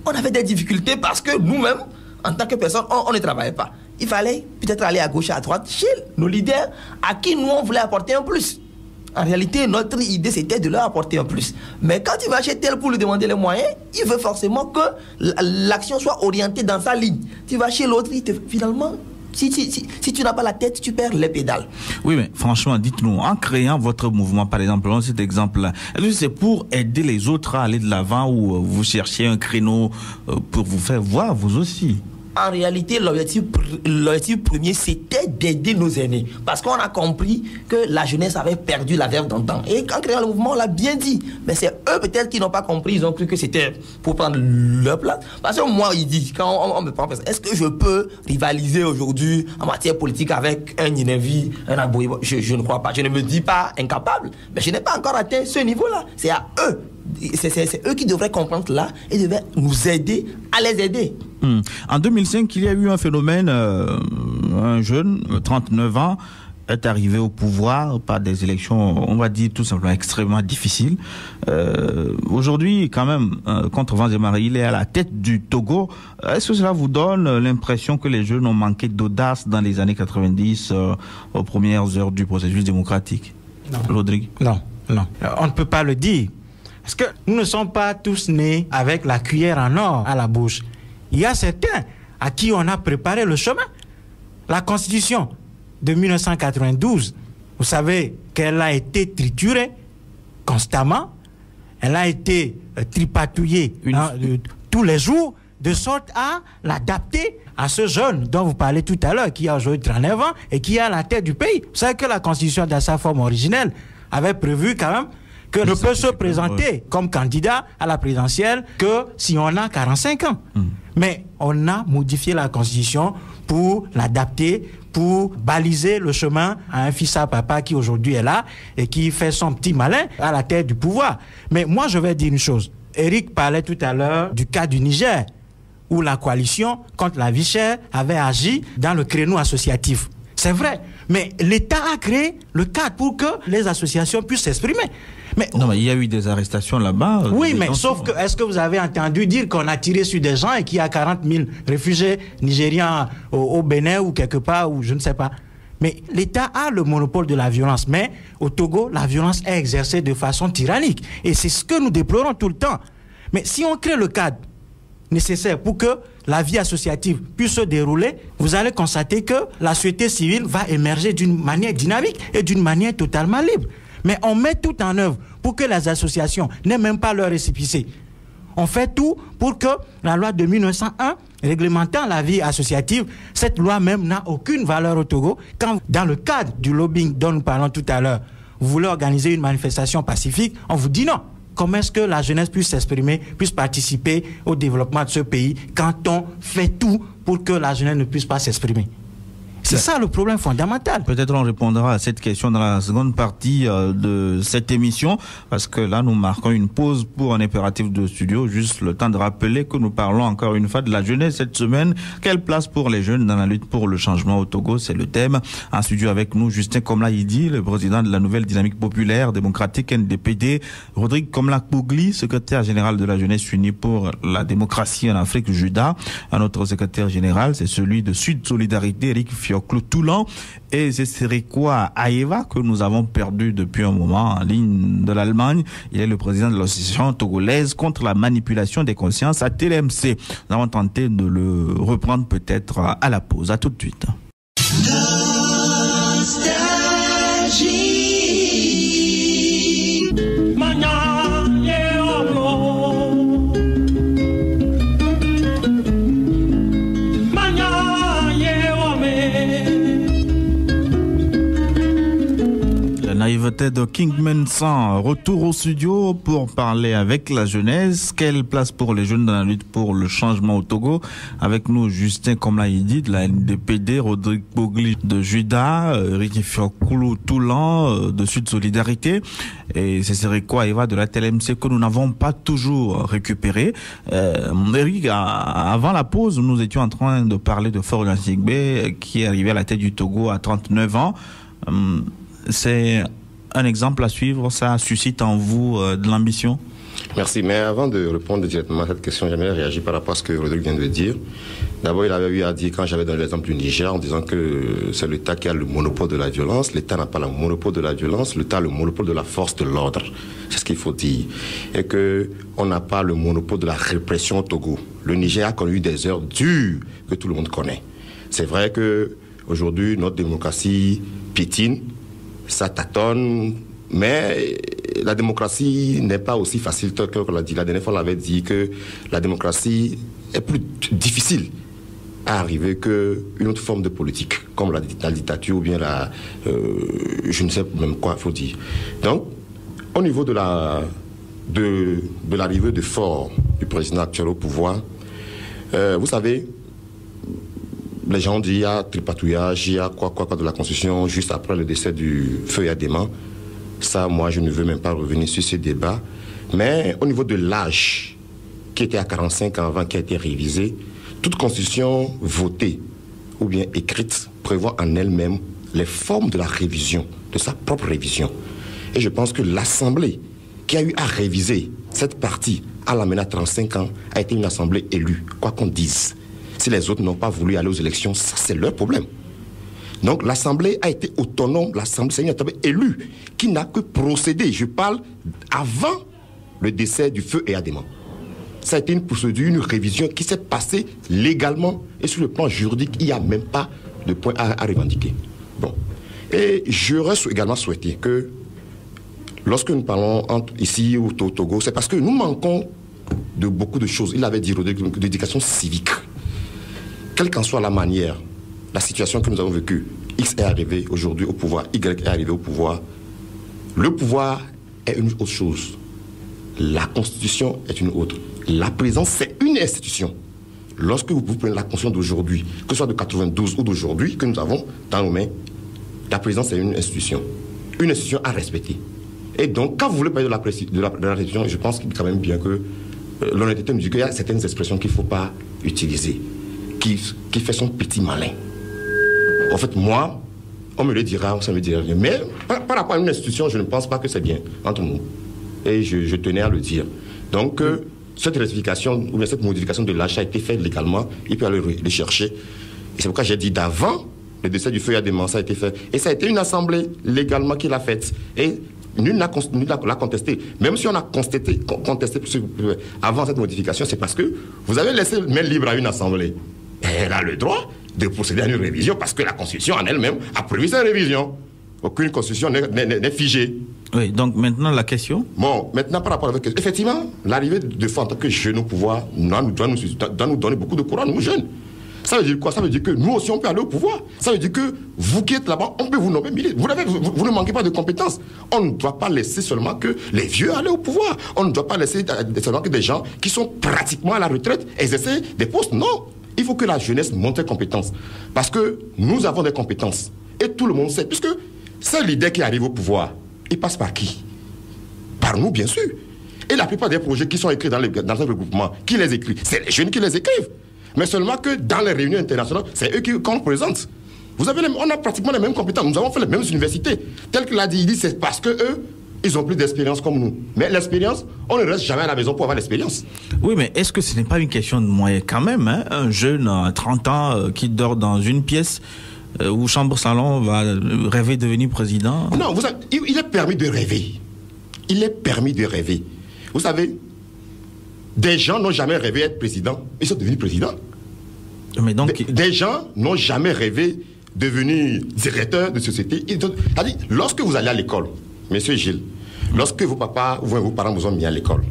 on avait des difficultés parce que nous-mêmes, en tant que personne, on ne travaillait pas. Il fallait peut-être aller à gauche et à droite chez nos leaders à qui nous on voulait apporter un plus. En réalité, notre idée c'était de leur apporter un plus. Mais quand tu vas chez tel pour lui demander les moyens, il veut forcément que l'action soit orientée dans sa ligne. Tu vas chez l'autre, finalement, si tu n'as pas la tête, tu perds les pédales. Oui, mais franchement, dites-nous, en créant votre mouvement, par exemple, dans cet exemple-là, est-ce que c'est pour aider les autres à aller de l'avant ou vous cherchez un créneau pour vous faire voir, vous aussi? En réalité, l'objectif premier, c'était d'aider nos aînés. Parce qu'on a compris que la jeunesse avait perdu la verve d'antan. Et en créant le mouvement, on l'a bien dit. Mais c'est eux peut-être qui n'ont pas compris. Ils ont cru que c'était pour prendre leur place. Parce que moi, il dit, quand on me prend, est-ce que je peux rivaliser aujourd'hui en matière politique avec un Ninevi, un Aboïbo? Je ne crois pas. Je ne me dis pas incapable. Mais je n'ai pas encore atteint ce niveau-là. C'est à eux. C'est eux qui devraient comprendre là et devraient nous aider à les aider. En 2005, il y a eu un phénomène, un jeune, 39 ans, est arrivé au pouvoir par des élections, on va dire tout simplement extrêmement difficiles. Aujourd'hui, quand même, contre vents et marées, il est à la tête du Togo. Est-ce que cela vous donne l'impression que les jeunes ont manqué d'audace dans les années 90, aux premières heures du processus démocratique? Non. Rodrigue? Non. On ne peut pas le dire. Parce que nous ne sommes pas tous nés avec la cuillère en or à la bouche. Il y a certains à qui on a préparé le chemin. La Constitution de 1992, vous savez qu'elle a été triturée constamment. Elle a été tripatouillée tous les jours, de sorte à l'adapter à ce jeune dont vous parlez tout à l'heure, qui a aujourd'hui 39 ans et qui est à la tête du pays. Vous savez que la Constitution, dans sa forme originelle, avait prévu quand même que ne peut se présenter comme candidat à la présidentielle que si on a 45 ans. Mais on a modifié la Constitution pour l'adapter, pour baliser le chemin à un fils à papa qui aujourd'hui est là et qui fait son petit malin à la tête du pouvoir. Mais moi, je vais dire une chose. Eric parlait tout à l'heure du cas du Niger, où la coalition contre la vie chère avait agi dans le créneau associatif. C'est vrai, mais l'État a créé le cadre pour que les associations puissent s'exprimer. Mais non, mais il y a eu des arrestations là-bas. Oui, mais sauf que, est-ce que vous avez entendu dire qu'on a tiré sur des gens et qu'il y a 40 000 réfugiés nigérians au Bénin ou quelque part, ou je ne sais pas? Mais l'État a le monopole de la violence. Mais au Togo, la violence est exercée de façon tyrannique. Et c'est ce que nous déplorons tout le temps. Mais si on crée le cadre nécessaire pour que la vie associative puisse se dérouler, vous allez constater que la société civile va émerger d'une manière dynamique et d'une manière totalement libre. Mais on met tout en œuvre pour que les associations n'aient même pas leur récépissé. On fait tout pour que la loi de 1901, réglementant la vie associative, cette loi même n'a aucune valeur au Togo. Quand, dans le cadre du lobbying dont nous parlons tout à l'heure, vous voulez organiser une manifestation pacifique, on vous dit non. Comment est-ce que la jeunesse puisse s'exprimer, puisse participer au développement de ce pays quand on fait tout pour que la jeunesse ne puisse pas s'exprimer? C'est ça le problème fondamental. Peut-être on répondra à cette question dans la seconde partie de cette émission, parce que là nous marquons une pause pour un impératif de studio, juste le temps de rappeler que nous parlons encore une fois de la jeunesse cette semaine. Quelle place pour les jeunes dans la lutte pour le changement au Togo, c'est le thème. En studio avec nous, Justin Komla-Idi, le président de la Nouvelle Dynamique Populaire Démocratique NDPD, Rodrigue Komla-Kougli, secrétaire général de la Jeunesse Unie pour la démocratie en Afrique, JUDA. Un autre secrétaire général, c'est celui de Sud Solidarité, Eric Fioclo-Toulan, et c'est quoi Aeva que nous avons perdu depuis un moment en ligne de l'Allemagne. Il est le président de l'association togolaise contre la manipulation des consciences à TLMC. Nous avons tenté de le reprendre peut-être à la pause. À tout de suite. Naïveté de Kingman 100, retour au studio pour parler avec la jeunesse. Quelle place pour les jeunes dans la lutte pour le changement au Togo? Avec nous, Justin Komla-Idi de la NDPD, Rodrigue Kougli de JUDA, Eric Fioclo-Toulan de Sud Solidarité, et c'est quoi Eva de la TLMC que nous n'avons pas toujours récupéré. Eric, avant la pause, nous étions en train de parler de Faure Gnassingbe qui est arrivé à la tête du Togo à 39 ans. C'est un exemple à suivre, ça suscite en vous de l'ambition? Merci, mais avant de répondre directement à cette question, j'aimerais réagir par rapport à ce que Rodrigue vient de dire. D'abord, il avait eu à dire, quand j'avais donné l'exemple du Niger, en disant que c'est l'État qui a le monopole de la violence. L'État n'a pas le monopole de la violence, l'État a le monopole de la force de l'ordre. C'est ce qu'il faut dire. Et qu'on n'a pas le monopole de la répression au Togo. Le Niger a connu des heures dures que tout le monde connaît. C'est vrai qu'aujourd'hui, notre démocratie piétine, ça tâtonne, mais la démocratie n'est pas aussi facile qu'on l'a dit. La dernière fois, on l'avait dit que la démocratie est plus difficile à arriver qu'une autre forme de politique, comme la dictature ou bien je ne sais même quoi il faut dire. Donc, au niveau de l'arrivée de Faure, du président actuel au pouvoir, vous savez, les gens disent qu'il y a tripatouillage, il y a quoi de la Constitution juste après le décès du feu Yadema. Ça, moi, je ne veux même pas revenir sur ce débat. Mais au niveau de l'âge, qui était à 45 ans avant, qui a été révisé, toute Constitution votée ou bien écrite prévoit en elle-même les formes de la révision, de sa propre révision. Et je pense que l'Assemblée qui a eu à réviser cette partie à l'amener à 35 ans a été une Assemblée élue, quoi qu'on dise. Si les autres n'ont pas voulu aller aux élections, ça c'est leur problème. Donc l'Assemblée a été autonome, l'Assemblée, c'est une Assemblée élue qui n'a que procédé. Je parle avant le décès du feu Yadema. Ça a été une procédure, une révision qui s'est passée légalement et sur le plan juridique, il n'y a même pas de point à revendiquer. Bon. Et j'aurais également souhaité que lorsque nous parlons ici au Togo, c'est parce que nous manquons de beaucoup de choses. Il avait dit d'éducation civique. Quelle qu'en soit la manière, la situation que nous avons vécue, X est arrivé aujourd'hui au pouvoir, Y est arrivé au pouvoir. Le pouvoir est une autre chose. La Constitution est une autre. La présidence, c'est une institution. Lorsque vous prenez la Constitution d'aujourd'hui, que ce soit de 92 ou d'aujourd'hui, que nous avons dans nos mains, la présidence, c'est une institution. Une institution à respecter. Et donc, quand vous voulez parler de la institution, je pense qu'il est quand même bien que l'honnêteté nous dit qu'il y a certaines expressions qu'il ne faut pas utiliser. Qui fait son petit malin. En fait, moi, on me le dira, ça me dira rien. Mais par rapport à une institution, je ne pense pas que c'est bien entre nous. Et je tenais à le dire. Donc, cette rectification ou bien cette modification de l'achat a été faite légalement. Il peut aller le chercher. Et c'est pourquoi j'ai dit d'avant Le décès du feu Yadéman, ça a été fait. Et ça a été une assemblée légalement qui l'a faite. Et nul n'a contesté. Même si on a contesté avant cette modification, c'est parce que vous avez laissé main libre à une assemblée. Et elle a le droit de procéder à une révision parce que la Constitution en elle-même a prévu cette révision. Aucune Constitution n'est figée. Oui, donc maintenant la question. Bon, maintenant par rapport à la question. Effectivement, l'arrivée de fois en tant que jeunes au pouvoir doit nous donner beaucoup de courage, nous jeunes. Ça veut dire quoi? Ça veut dire que nous aussi on peut aller au pouvoir. Ça veut dire que vous qui êtes là-bas, on peut vous nommer ministre. Vous ne manquez pas de compétences. On ne doit pas laisser seulement que les vieux aller au pouvoir. On ne doit pas laisser seulement que des gens qui sont pratiquement à la retraite exercer des postes. Non. Il faut que la jeunesse monte ses compétences. Parce que nous avons des compétences. Et tout le monde sait. Puisque ces leaders qui arrivent au pouvoir, ils passent par qui? Par nous, bien sûr. Et la plupart des projets qui sont écrits dans ce regroupement, qui les écrit? C'est les jeunes qui les écrivent. Mais seulement que dans les réunions internationales, c'est eux qu'on présente. On a pratiquement les mêmes compétences. Nous avons fait les mêmes universités. Tel que l'a dit, il dit, c'est parce que eux, ils ont plus d'expérience comme nous. Mais l'expérience, on ne reste jamais à la maison pour avoir l'expérience. Oui, mais est-ce que ce n'est pas une question de moyens quand même, hein? Un jeune à 30 ans qui dort dans une pièce où chambre-salon va rêver de devenir président? Non, vous savez, il est permis de rêver. Il est permis de rêver. Vous savez, des gens n'ont jamais rêvé d'être président. Ils sont devenus présidents. Mais donc... Des gens n'ont jamais rêvé de devenir directeur de société. C'est-à-dire, lorsque vous allez à l'école, monsieur Gilles, lorsque vos papas ou vos parents vous ont mis à l'école,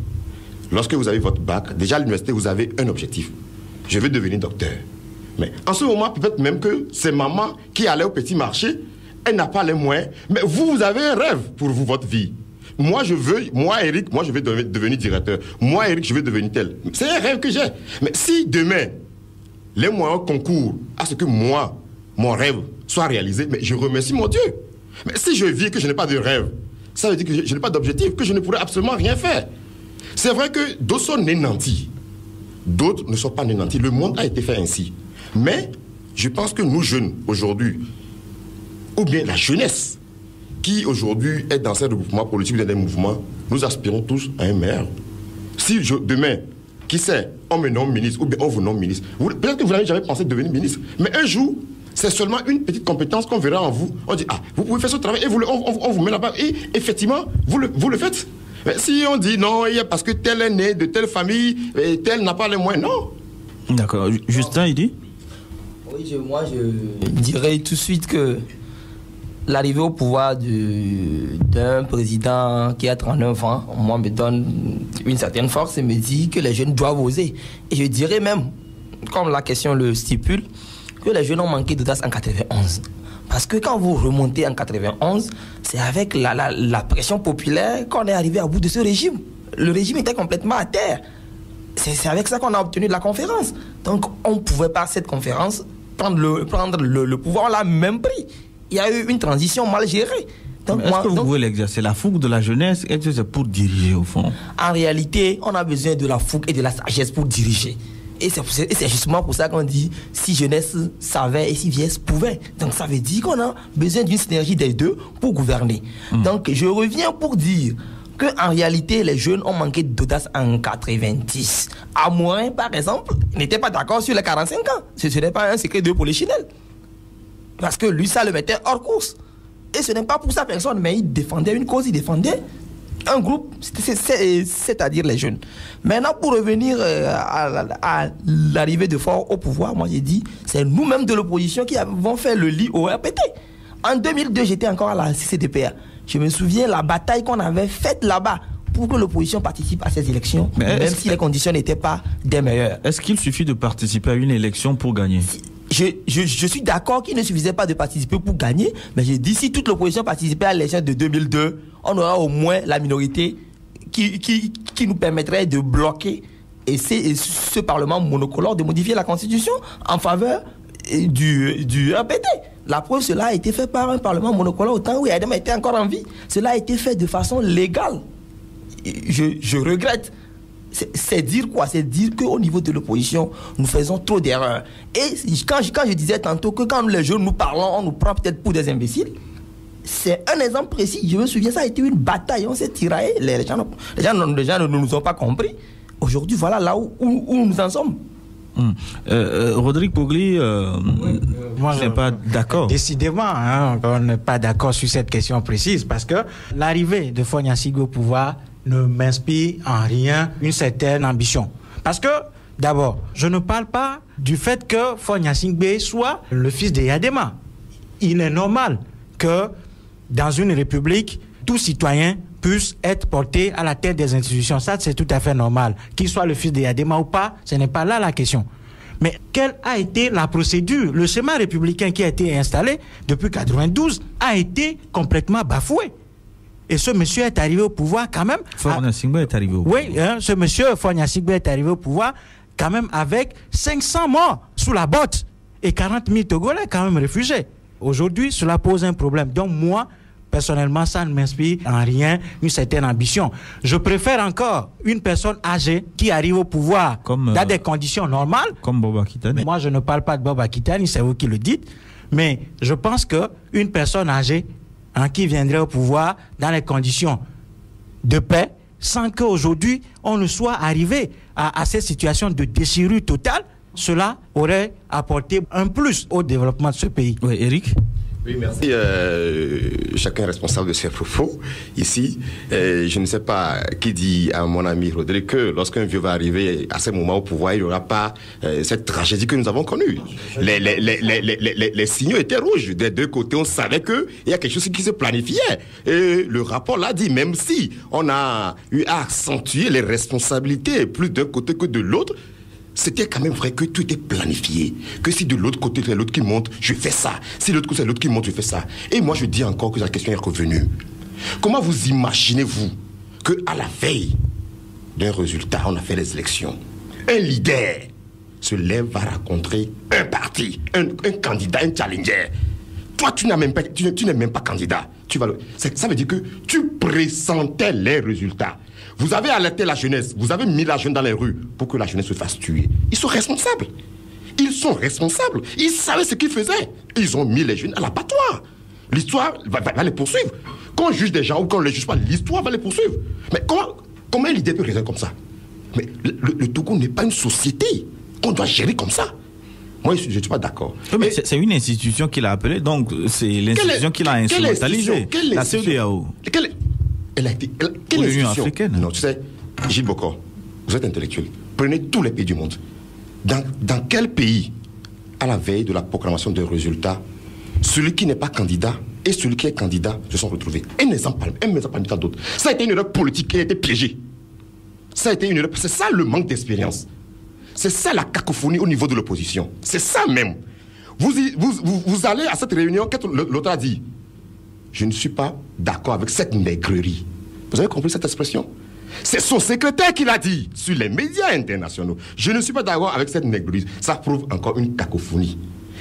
lorsque vous avez votre bac, déjà à l'université, vous avez un objectif. Je veux devenir docteur. Mais en ce moment, peut-être même que c'est maman qui allait au petit marché, elle n'a pas les moyens, mais vous avez un rêve pour vous, votre vie. Moi, Eric, je vais devenir directeur. Moi, Eric, je vais devenir tel. C'est un rêve que j'ai. Mais si demain, les moyens concourent à ce que moi, mon rêve soit réalisé, mais je remercie mon Dieu. Mais si je vis que je n'ai pas de rêve, ça veut dire que je n'ai pas d'objectif, que je ne pourrai absolument rien faire. C'est vrai que d'autres sont nés nantis. D'autres ne sont pas nés nantis. Le monde a été fait ainsi. Mais je pense que nous jeunes, aujourd'hui, ou bien la jeunesse, qui aujourd'hui est dans ces regroupements politiques, dans des mouvements, nous aspirons tous à un maire. Si demain, qui sait, on me nomme ministre ou bien on vous nomme ministre, peut-être que vous n'avez jamais pensé devenir ministre, mais un jour, c'est seulement une petite compétence qu'on verra en vous. On dit, ah, vous pouvez faire ce travail et on vous met là-bas. Et effectivement, vous le faites. Mais si on dit non, parce que tel est né de telle famille et tel n'a pas les moyens, non. D'accord. Justin, il dit? Oui, moi je dirais tout de suite que l'arrivée au pouvoir d'un président qui a 39 ans, moi, me donne une certaine force et me dit que les jeunes doivent oser. Et je dirais même, comme la question le stipule, que les jeunes ont manqué d'audace en 91. Parce que quand vous remontez en 91, c'est avec la pression populaire qu'on est arrivé à bout de ce régime. Le régime était complètement à terre. C'est avec ça qu'on a obtenu de la conférence. Donc on ne pouvait pas, cette conférence, prendre le pouvoir, on l'a même pris. Il y a eu une transition mal gérée. Est-ce que vous pouvez l'exercer? La fougue de la jeunesse, est-ce que c'est pour diriger au fond? En réalité, on a besoin de la fougue et de la sagesse pour diriger. Et c'est justement pour ça qu'on dit si jeunesse savait et si vieillesse pouvait. Donc ça veut dire qu'on a besoin d'une synergie des deux pour gouverner. Donc je reviens pour dire qu'en réalité, les jeunes ont manqué d'audace en 90. Amorin, par exemple, n'était pas d'accord sur les 45 ans. Ce n'est pas un secret de polichinelle. Parce que lui, ça le mettait hors course. Et ce n'est pas pour sa personne, mais il défendait une cause, il défendait un groupe, c'est-à-dire les jeunes. Maintenant, pour revenir à l'arrivée de Faure au pouvoir, moi j'ai dit, c'est nous-mêmes de l'opposition qui avons fait le lit au RPT. En 2002, j'étais encore à la CCDPA. Je me souviens la bataille qu'on avait faite là-bas pour que l'opposition participe à ces élections, même si les conditions n'étaient pas des meilleures. Est-ce qu'il suffit de participer à une élection pour gagner? Je suis d'accord qu'il ne suffisait pas de participer pour gagner, mais j'ai dit si toute l'opposition participait à l'élection de 2002, on aura au moins la minorité qui nous permettrait de bloquer ce Parlement monocolore, de modifier la Constitution en faveur du RPT. La preuve, cela a été fait par un Parlement monocolore au temps où Adam était encore en vie. Cela a été fait de façon légale. Je regrette. C'est dire quoi? C'est dire qu'au niveau de l'opposition, nous faisons trop d'erreurs. Et quand je disais tantôt que quand les jeunes nous parlons, on nous prend peut-être pour des imbéciles, c'est un exemple précis. Je me souviens, ça a été une bataille, on s'est tiraillé. Les gens ne nous ont pas compris. Aujourd'hui, voilà là où nous en sommes. Rodrigue Pogli, moi, je n'ai pas d'accord. Décidément, on n'est pas d'accord sur cette question précise parce que l'arrivée de Faure Gnassingbé au pouvoir ne m'inspire en rien une certaine ambition. Parce que, d'abord, je ne parle pas du fait que Faure Gnassingbé soit le fils de Yadema. Il est normal que dans une république, tout citoyen puisse être porté à la tête des institutions. Ça, c'est tout à fait normal. Qu'il soit le fils de Yadema ou pas, ce n'est pas là la question. Mais quelle a été la procédure? Le schéma républicain qui a été installé depuis 1992 a été complètement bafoué. Et ce monsieur est arrivé au pouvoir quand même... Faure Gnassingbé est arrivé au pouvoir. Oui, ce monsieur Faure Gnassingbé est arrivé au pouvoir quand même avec 500 morts sous la botte et 40 000 Togolais quand même réfugiés. Aujourd'hui, cela pose un problème. Donc moi, personnellement, ça ne m'inspire en rien une certaine ambition. Je préfère encore une personne âgée qui arrive au pouvoir dans des conditions normales. Comme Boba Kitani. Moi, je ne parle pas de Boba Kitani, c'est vous qui le dites. Mais je pense qu'une personne âgée qui viendrait au pouvoir dans les conditions de paix, sans qu'aujourd'hui on ne soit arrivé à cette situation de déchirure totale, cela aurait apporté un plus au développement de ce pays. Oui, Eric? Oui, merci. Chacun est responsable de ses propos. Ici, je ne sais pas qui dit à mon ami Rodrigue que lorsqu'un vieux va arriver à ce moment au pouvoir, il n'y aura pas cette tragédie que nous avons connue. Les signaux étaient rouges. Des deux côtés, on savait qu'il y a quelque chose qui se planifiait. Et le rapport l'a dit, même si on a eu à accentuer les responsabilités plus d'un côté que de l'autre, c'était quand même vrai que tout était planifié. Que si de l'autre côté, c'est l'autre qui monte, je fais ça. Si de l'autre côté, c'est l'autre qui monte, je fais ça. Et moi, je dis encore que la question est revenue. Comment vous imaginez-vous qu'à la veille d'un résultat, on a fait les élections, un leader se lève, va rencontrer un parti, un candidat, un challenger. Toi, tu n'es même pas candidat. Ça veut dire que tu pressentais les résultats. Vous avez alerté la jeunesse, vous avez mis la jeunesse dans les rues pour que la jeunesse se fasse tuer. Ils sont responsables. Ils sont responsables. Ils savaient ce qu'ils faisaient. Ils ont mis les jeunes à l'abattoir. L'histoire va les poursuivre. Quand on juge des gens ou quand on ne les juge pas, l'histoire va les poursuivre. Mais comment une idée peut raisonner comme ça? Mais le Togo n'est pas une société qu'on doit gérer comme ça. Moi, je ne suis pas d'accord. Mais c'est une institution qu'il a appelée, donc c'est l'institution qu'il a instrumentalisée. La CEDEAO. Quelle l'Union africaine. Non, tu sais, Gilles Bokor, vous êtes intellectuel. Prenez tous les pays du monde. Dans quel pays, à la veille de la proclamation des résultats, celui qui n'est pas candidat et celui qui est candidat se sont retrouvés? Un exemple parmi tant d'autres. Ça a été une erreur politique qui a été piégée. Ça a été une erreur. C'est ça le manque d'expérience. C'est ça la cacophonie au niveau de l'opposition. C'est ça même. Vous allez à cette réunion, l'autre a dit, je ne suis pas d'accord avec cette nègrerie. Vous avez compris cette expression? C'est son secrétaire qui l'a dit sur les médias internationaux. Je ne suis pas d'accord avec cette nègrerie. Ça prouve encore une cacophonie.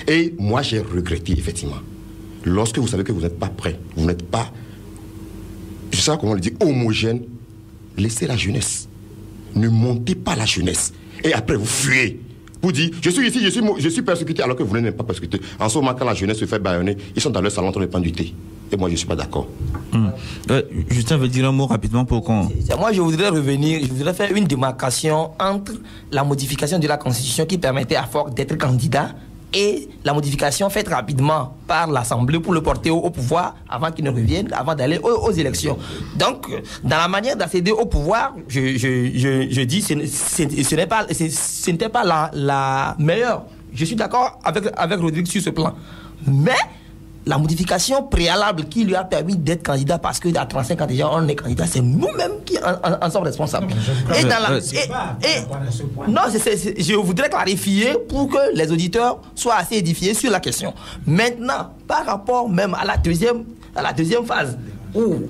Et moi, j'ai regretté, effectivement. Lorsque vous savez que vous n'êtes pas prêt, vous n'êtes pas, je sais pas comment le dire, homogène, laissez la jeunesse. Ne montez pas la jeunesse. Et après, vous fuyez. Vous dites, je suis ici, je suis persécuté, alors que vous n'êtes pas persécuté. En ce moment, quand la jeunesse se fait bâillonner, ils sont dans leur salon en train de prendre du thé. Et moi, je ne suis pas d'accord. Justin veut dire un mot rapidement pour qu'on... Moi, je voudrais faire une démarcation entre la modification de la Constitution qui permettait à Faure d'être candidat et la modification faite rapidement par l'Assemblée pour le porter au pouvoir avant qu'il ne revienne, avant d'aller aux élections. Donc, dans la manière d'accéder au pouvoir, je dis ce n'était pas la meilleure. Je suis d'accord avec Rodrigue sur ce plan. Mais la modification préalable qui lui a permis d'être candidat, parce qu'à 35 ans déjà on est candidat, c'est nous-mêmes qui en sommes responsables. Je voudrais clarifier pour que les auditeurs soient assez édifiés sur la question. Maintenant, par rapport même à la deuxième phase où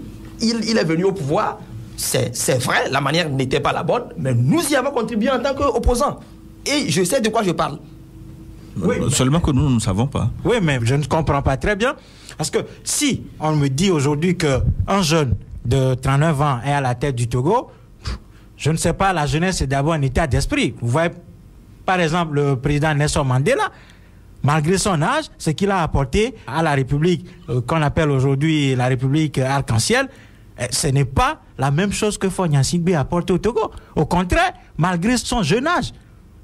il est venu au pouvoir, c'est vrai, la manière n'était pas la bonne, mais nous y avons contribué en tant qu'opposants. Et je sais de quoi je parle. Oui, seulement que nous ne savons pas. Oui, mais je ne comprends pas très bien. Parce que si on me dit aujourd'hui qu'un jeune de 39 ans est à la tête du Togo, je ne sais pas, la jeunesse est d'abord un état d'esprit. Vous voyez, par exemple, le président Nelson Mandela, malgré son âge, ce qu'il a apporté à la République, qu'on appelle aujourd'hui la République arc-en-ciel, ce n'est pas la même chose que Faure Gnassingbé apporte au Togo. Au contraire, malgré son jeune âge,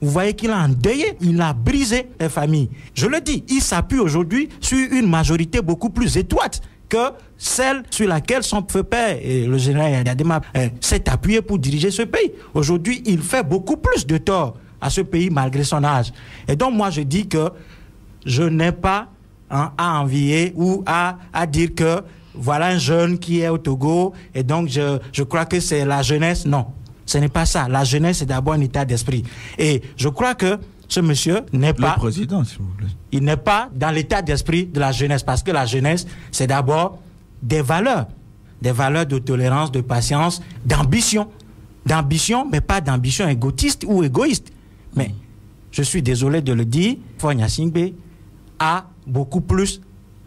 vous voyez qu'il a endeuillé, il a brisé les familles. Je le dis, il s'appuie aujourd'hui sur une majorité beaucoup plus étroite que celle sur laquelle son feu père, et le général Yadema, s'est appuyé pour diriger ce pays. Aujourd'hui, il fait beaucoup plus de tort à ce pays malgré son âge. Et donc moi je dis que je n'ai pas à envier ou à dire que voilà un jeune qui est au Togo et donc je crois que c'est la jeunesse. Non, ce n'est pas ça. La jeunesse, c'est d'abord un état d'esprit. Et je crois que ce monsieur n'est pas... Le président, s'il vous plaît. Il n'est pas dans l'état d'esprit de la jeunesse, parce que la jeunesse, c'est d'abord des valeurs de tolérance, de patience, d'ambition, mais pas d'ambition égotiste ou égoïste. Mais je suis désolé de le dire, Fonya Singbe a beaucoup plus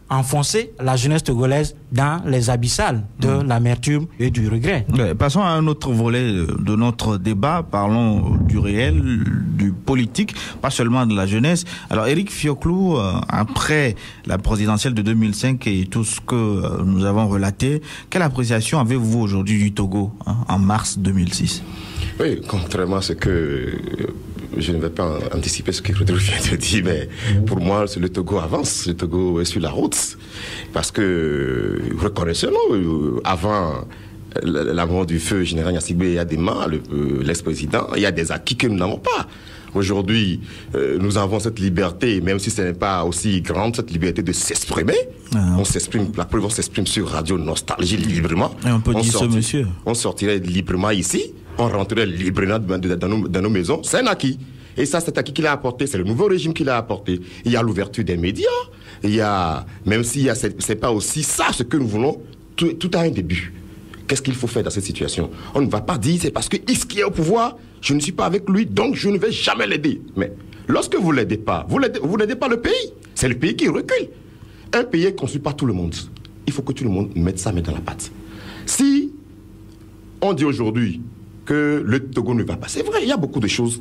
enfoncer la jeunesse togolaise dans les abyssales de l'amertume et du regret. Passons à un autre volet de notre débat. Parlons du réel, du politique, pas seulement de la jeunesse. Alors, Éric Fioclou, après la présidentielle de 2005 et tout ce que nous avons relaté, quelle appréciation avez-vous aujourd'hui du Togo en mars 2006? Oui, contrairement à ce que... Je ne vais pas anticiper ce que Rodrigue vient de dire, mais pour moi, le Togo avance, le Togo est sur la route. Parce que, reconnaissons-le, avant la mort du feu général Gnassingbé Eyadema, l'ex-président, il y a des acquis que nous n'avons pas. Aujourd'hui, nous avons cette liberté, même si ce n'est pas aussi grande, cette liberté de s'exprimer. On s'exprime, la preuve, on s'exprime sur Radio Nostalgie librement. Et on peut dire ce monsieur. On sortirait librement ici. On rentrait librement dans nos maisons, c'est un acquis. Et ça, cet acquis qu'il a apporté, c'est le nouveau régime qu'il a apporté. Il y a l'ouverture des médias, il y a, même si c'est pas aussi ça ce que nous voulons, tout a un début. Qu'est-ce qu'il faut faire dans cette situation? On ne va pas dire, c'est parce que X qui est au pouvoir, je ne suis pas avec lui, donc je ne vais jamais l'aider. Mais lorsque vous ne l'aidez pas, vous n'aidez pas le pays. C'est le pays qui recule. Un pays est construit par tout le monde. Il faut que tout le monde mette sa main dans la pâte. Si on dit aujourd'hui que le Togo ne va pas. C'est vrai, il y a beaucoup de choses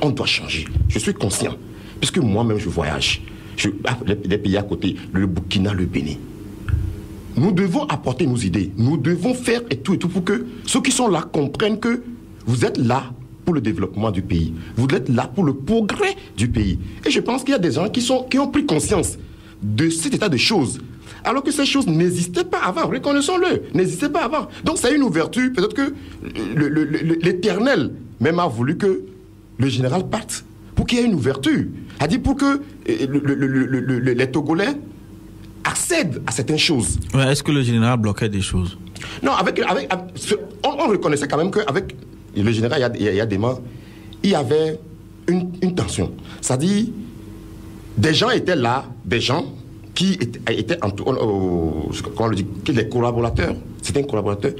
on doit changer. Je suis conscient, puisque moi-même je voyage. Les pays à côté, le Burkina, le Bénin. Nous devons apporter nos idées. Nous devons faire et tout pour que ceux qui sont là comprennent que vous êtes là pour le développement du pays. Vous êtes là pour le progrès du pays. Et je pense qu'il y a des gens qui ont pris conscience de cet état de choses. Alors que ces choses n'existaient pas avant, reconnaissons-le, n'existaient pas avant. Donc c'est une ouverture, peut-être que l'Éternel même a voulu que le général parte, pour qu'il y ait une ouverture, a dit pour que les Togolais accèdent à certaines choses. Ouais, est-ce que le général bloquait des choses? Non, on reconnaissait quand même qu'avec le général Yadema, il y avait une tension. C'est-à-dire, des gens étaient là, des gens qui étaient comment on le dit, les collaborateurs, certains collaborateurs,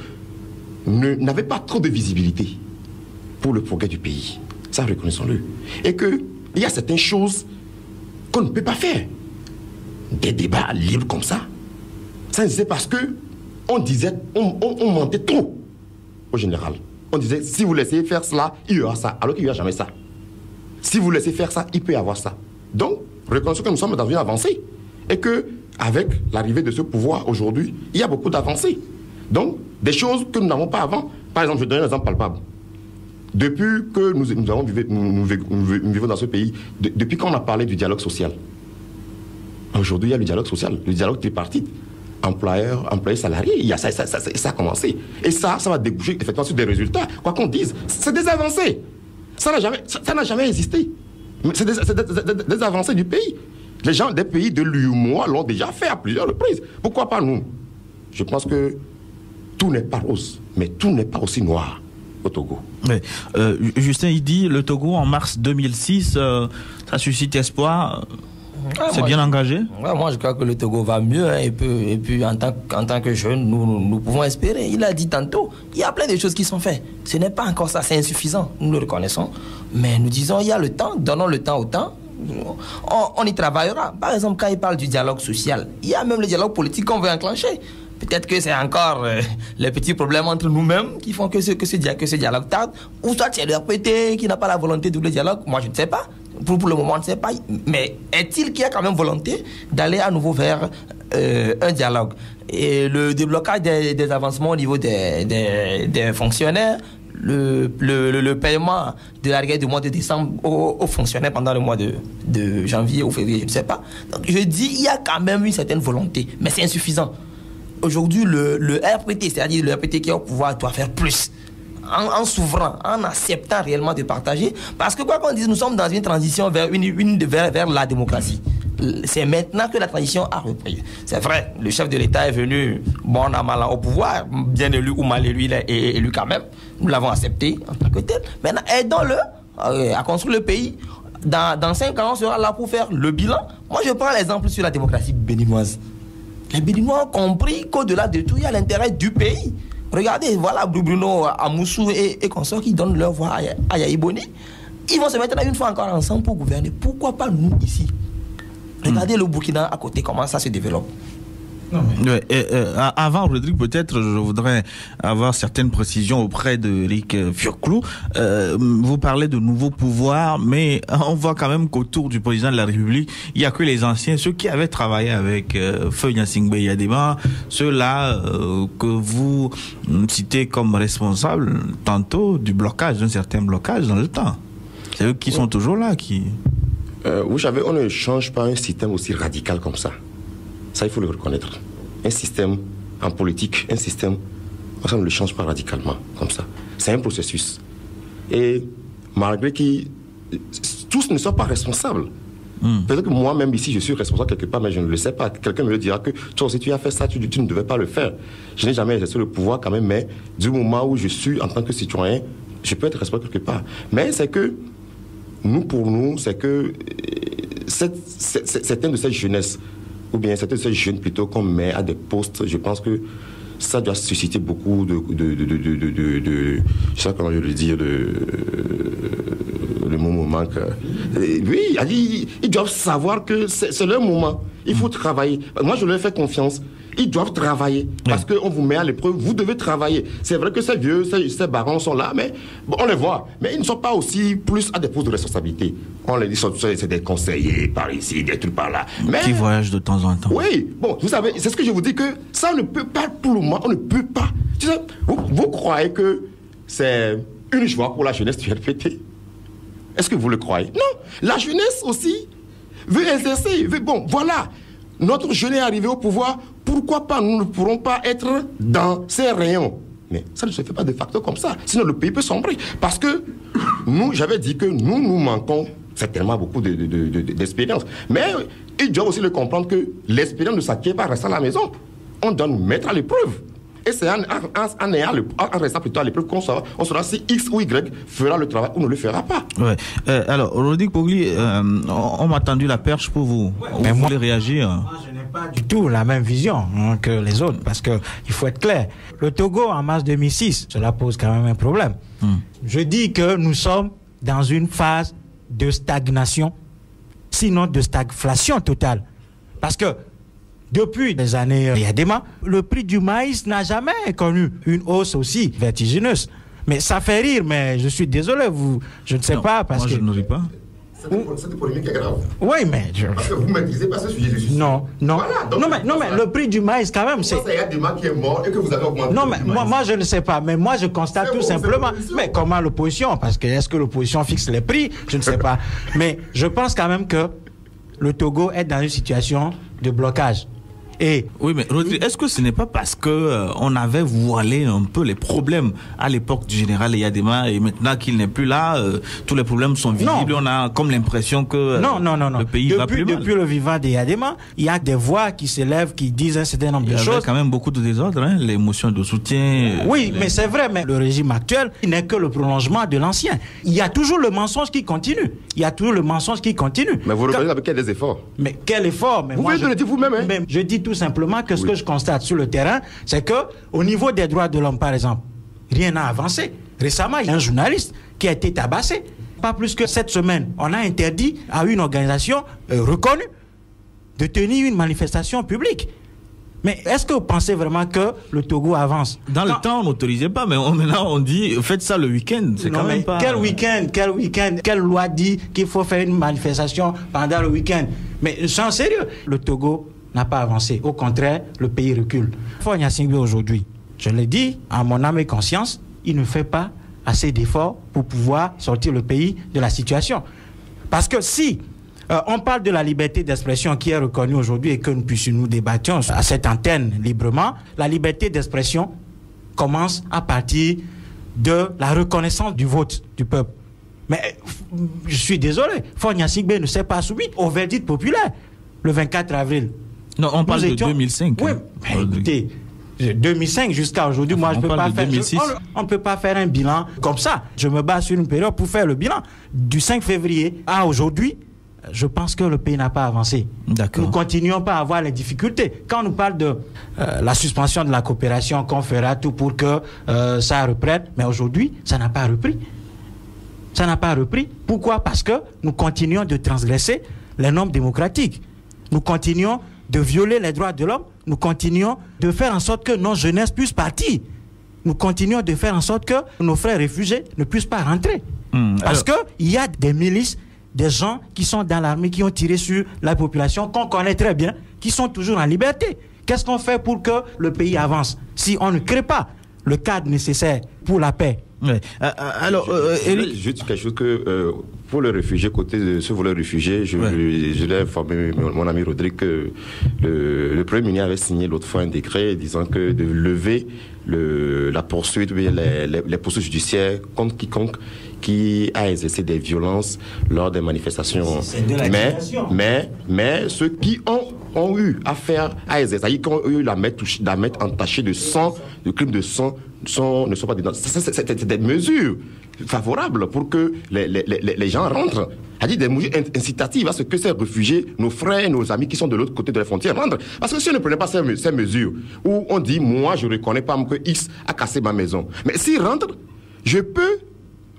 n'avaient pas trop de visibilité pour le progrès du pays. Ça, reconnaissons-le. Et qu'il y a certaines choses qu'on ne peut pas faire. Des débats libres comme ça. Ça, c'est parce que on disait, on mentait trop au général. On disait, si vous laissez faire cela, il y aura ça, alors qu'il n'y a jamais ça. Si vous laissez faire ça, il peut y avoir ça. Donc, reconnaissons que nous sommes dans une avancée. Et qu'avec l'arrivée de ce pouvoir aujourd'hui, il y a beaucoup d'avancées. Donc, des choses que nous n'avons pas avant. Par exemple, je vais donner un exemple palpable. Depuis que nous vivons dans ce pays, depuis qu'on a parlé du dialogue social, aujourd'hui, il y a le dialogue social, le dialogue tripartite. Employeur, employé, salarié, il y a ça a commencé. Et ça va déboucher effectivement sur des résultats. Quoi qu'on dise, c'est des avancées. Ça n'a jamais existé. C'est des avancées du pays. Les gens des pays de l'UEMOA l'ont déjà fait à plusieurs reprises. Pourquoi pas nous? Je pense que tout n'est pas rose, mais tout n'est pas aussi noir au Togo. Mais, Justin, il dit le Togo en mars 2006, ça suscite espoir. C'est bien engagé? Moi, je crois que le Togo va mieux. Hein, et puis en tant que jeunes, nous pouvons espérer. Il a dit tantôt, il y a plein de choses qui sont faites. Ce n'est pas encore ça, c'est insuffisant. Nous le reconnaissons. Mais nous disons, il y a le temps, donnons le temps au temps. On y travaillera. Par exemple, quand il parle du dialogue social, il y a même le dialogue politique qu'on veut enclencher. Peut-être que c'est encore les petits problèmes entre nous-mêmes qui font que ce dialogue tarde. Ou soit c'est le RPT qui n'a pas la volonté de le dialogue. Moi, je ne sais pas. Pour le moment, on ne sait pas. Mais est-il qu'il y a quand même volonté d'aller à nouveau vers un dialogue? Et le déblocage des avancements au niveau des fonctionnaires, le paiement de la rigueur du mois de décembre aux fonctionnaires pendant le mois de janvier ou février, je ne sais pas. Donc je dis, il y a quand même une certaine volonté, mais c'est insuffisant. Aujourd'hui, le RPT, c'est-à-dire le RPT qui a au pouvoir, doit faire plus. En s'ouvrant, en acceptant réellement de partager. Parce que quoi qu'on dise, nous sommes dans une transition vers la démocratie. C'est maintenant que la transition a repris. C'est vrai, le chef de l'État est venu bon an mal an au pouvoir, bien élu ou mal élu, il est élu quand même. Nous l'avons accepté en tant que tel. Maintenant, aidons-le à construire le pays. Dans 5 ans, on sera là pour faire le bilan. Moi, je prends l'exemple sur la démocratie béninoise. Les Béninois ont compris qu'au-delà de tout, il y a l'intérêt du pays. Regardez, voilà Bruno Amoussou et consorts qui donnent leur voix à Yahi Boni. Ils vont se mettre là une fois encore ensemble pour gouverner. Pourquoi pas nous ici? Regardez le Burkina à côté, comment ça se développe. Non, mais... avant, Rodrigue, peut-être, je voudrais avoir certaines précisions auprès de Eric Furclou. Vous parlez de nouveaux pouvoirs, mais on voit quand même qu'autour du président de la République, il n'y a que les anciens, ceux qui avaient travaillé avec Feu Gnassingbé Yadema, ceux-là que vous citez comme responsables, tantôt du blocage, d'un certain blocage dans le temps. C'est eux qui sont toujours là, qui... Vous savez, on ne change pas un système aussi radical comme ça. Ça, il faut le reconnaître. Un système en politique, un système, ça ne le change pas radicalement comme ça. C'est un processus. Et malgré que tous ne sont pas responsables. Peut-être que moi-même ici, je suis responsable quelque part, mais je ne le sais pas. Quelqu'un me le dira que toi aussi, tu as fait ça, tu ne devais pas le faire. Je n'ai jamais exercé le pouvoir quand même, mais du moment où je suis en tant que citoyen, je peux être responsable quelque part. Mais c'est que, pour nous, c'est que certaines de cette jeunesse, ou bien certains de ces jeunes plutôt qu'on met à des postes, je pense que ça doit susciter beaucoup de je sais pas comment je le dire, le mot me manque. Oui, ils doivent savoir que c'est leur moment. Il faut travailler. Moi, je leur fais confiance. Ils doivent travailler. Parce qu'on vous met à l'épreuve, vous devez travailler. C'est vrai que ces vieux, ces barons sont là, mais bon, on les voit. Mais ils ne sont pas aussi plus à des postes de responsabilité. On les dit, c'est des conseillers par ici, des trucs par là. Mais, qui voyagent de temps en temps. Oui, bon, vous savez, c'est ce que je vous dis, que ça ne peut pas, pour le moment, on ne peut pas. Tu sais, vous croyez que c'est une joie pour la jeunesse du RPT? Est-ce que vous le croyez? Non, la jeunesse aussi veut exercer. Bon, voilà, notre jeune est arrivé au pouvoir. Pourquoi pas, nous ne pourrons pas être dans ces rayons? Mais ça ne se fait pas de facto comme ça. Sinon, le pays peut sombrer. Parce que nous, j'avais dit que nous manquons certainement beaucoup d'expérience. Mais il doit aussi le comprendre que l'expérience ne s'acquiert pas en restant à la maison. On doit nous mettre à l'épreuve. Et c'est en restant plutôt à l'épreuve qu'on saura si X ou Y fera le travail ou ne le fera pas. Ouais. Alors, Rodrigue Pogli, on m'a tendu la perche pour vous. Ouais. Mais vous voulez réagir? Moi, je n'ai pas du tout la même vision que les autres, parce qu'il faut être clair. Le Togo, en mars 2006, cela pose quand même un problème. Je dis que nous sommes dans une phase de stagnation, sinon de stagflation totale. Parce que depuis les années Yadema, le prix du maïs n'a jamais connu une hausse aussi vertigineuse. Mais ça fait rire, mais je suis désolé, je ne sais pas. Parce moi, je ne ris pas. Cette polémique est grave. Oui, mais... Parce que vous ne maîtrisez pas ce sujet. Non. Voilà, non, mais le prix du maïs, quand même, c'est... C'est Yadema qui est mort et que vous avez augmenté. Non, mais moi, je ne sais pas. Mais moi, je constate tout simplement... Mais comment l'opposition? Parce que est-ce que l'opposition fixe les prix? Je ne sais pas. Mais je pense quand même que le Togo est dans une situation de blocage. Et oui, mais Rodrigue, est-ce que ce n'est pas parce que on avait voilé un peu les problèmes à l'époque du général Yadema et maintenant qu'il n'est plus là, tous les problèmes sont visibles? On a comme l'impression que le pays va plus mal. Depuis le vivant de Yadema, il y a des voix qui s'élèvent, qui disent un certain nombre de choses. Il y avait quand même beaucoup de désordre, hein, les motions de soutien. Oui, mais c'est vrai, mais le régime actuel n'est que le prolongement de l'ancien. Il y a toujours le mensonge qui continue. Mais vous reconnaissez avec quels efforts? Mais quel effort? Vous pouvez le dire vous-même, hein? Mais je dis tout simplement que ce que je constate sur le terrain, c'est que au niveau des droits de l'homme, par exemple, rien n'a avancé. Récemment, il y a un journaliste qui a été tabassé. Pas plus que cette semaine, on a interdit à une organisation reconnue de tenir une manifestation publique. Mais est-ce que vous pensez vraiment que le Togo avance? Dans le temps, on n'autorisait pas, mais maintenant on dit faites ça le week-end. C'est quand même pas... Quel week-end? Quelle loi dit qu'il faut faire une manifestation pendant le week-end? Mais sans sérieux, le Togo n'a pas avancé. Au contraire, le pays recule. Feu Gnassingbé aujourd'hui, je l'ai dit, à mon âme et conscience, il ne fait pas assez d'efforts pour pouvoir sortir le pays de la situation. Parce que si on parle de la liberté d'expression qui est reconnue aujourd'hui et que nous puissions nous débattions à cette antenne librement, la liberté d'expression commence à partir de la reconnaissance du vote du peuple. Mais je suis désolé, Fogna Sigbe ne s'est pas soumis au verdict populaire le 24 avril. Non, on parle de 2005. Oui, mais écoutez, 2005 jusqu'à aujourd'hui, moi je peux pas faire. On ne peut pas faire un bilan comme ça. Je me base sur une période pour faire le bilan. Du 5 février à aujourd'hui, je pense que le pays n'a pas avancé. D'accord. Nous continuons pas à avoir les difficultés. Quand on nous parle de la suspension de la coopération, qu'on fera tout pour que ça reprenne, mais aujourd'hui, ça n'a pas repris. Ça n'a pas repris. Pourquoi? Parce que nous continuons de transgresser les normes démocratiques. Nous continuons de violer les droits de l'homme. Nous continuons de faire en sorte que nos jeunesses puissent partir. Nous continuons de faire en sorte que nos frères réfugiés ne puissent pas rentrer. Parce qu'il y a des milices, des gens qui sont dans l'armée, qui ont tiré sur la population, qu'on connaît très bien, qui sont toujours en liberté. Qu'est-ce qu'on fait pour que le pays avance si on ne crée pas le cadre nécessaire pour la paix? Ouais. Alors, Eric, je dis quelque chose que pour les réfugiés, côté de ce volet réfugiés, je l'ai informé mon ami Rodrigue que le Premier ministre avait signé l'autre fois un décret disant que de lever la poursuite, les poursuites judiciaires contre quiconque qui a exercé des violences lors des manifestations. Mais ceux qui ont eu affaire à exercer, c'est-à-dire qui ont eu la mettre entachée de sang, de crimes de sang, ne sont pas dedans. C'est des mesures favorables pour que les gens rentrent. C'est-à-dire des mesures incitatives à ce que ces réfugiés, nos frères, nos amis qui sont de l'autre côté de la frontière rentrent. Parce que si on ne prenait pas ces mesures, où on dit, moi je ne reconnais pas que X a cassé ma maison. Mais s'ils rentrent, je peux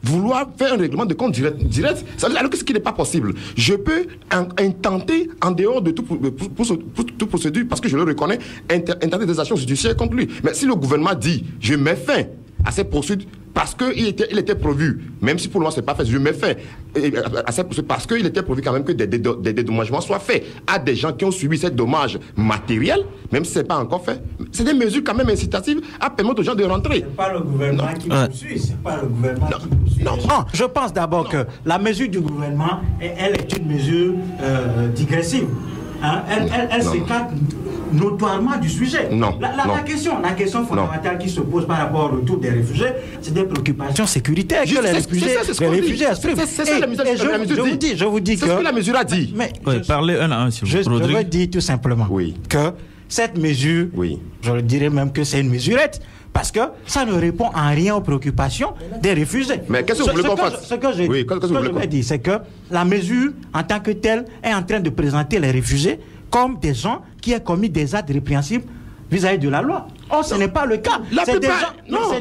vouloir faire un règlement de compte direct, alors que ce qui n'est pas possible. Je peux intenter, en dehors de toute procédure, parce que je le reconnais, intenter des actions judiciaires contre lui. Mais si le gouvernement dit, je mets fin à ces poursuites parce qu'il était prévu, même si pour le moment ce n'est pas fait, je mets fin à ces poursuites parce qu'il était prévu quand même que des dédommagements soient faits à des gens qui ont subi ces dommages matériels, même si ce n'est pas encore fait. C'est des mesures quand même incitatives à permettre aux gens de rentrer. Ce n'est pas le gouvernement qui poursuit, c'est pas le gouvernement qui poursuit. Non, je pense d'abord que la mesure du gouvernement, elle est une mesure digressive. Hein? Elle s'écarte notoirement du sujet. La question fondamentale qui se pose par rapport au retour des réfugiés, c'est des préoccupations sécuritaires que les réfugiés expriment. C'est ça la mesure dit. Je vous dis que... C'est ce que la mesure a dit. parlez un à un, s'il vous plaît. Je veux dire tout simplement que cette mesure, je dirais même que c'est une mesurette, parce que ça ne répond en rien aux préoccupations des réfugiés. Mais qu'est-ce que vous voulez qu'on fasse? Ce que je veux dire, c'est que la mesure, en tant que telle, est en train de présenter les réfugiés comme des gens qui ont commis des actes répréhensibles vis-à-vis de la loi. Or, ce n'est pas le cas. C'est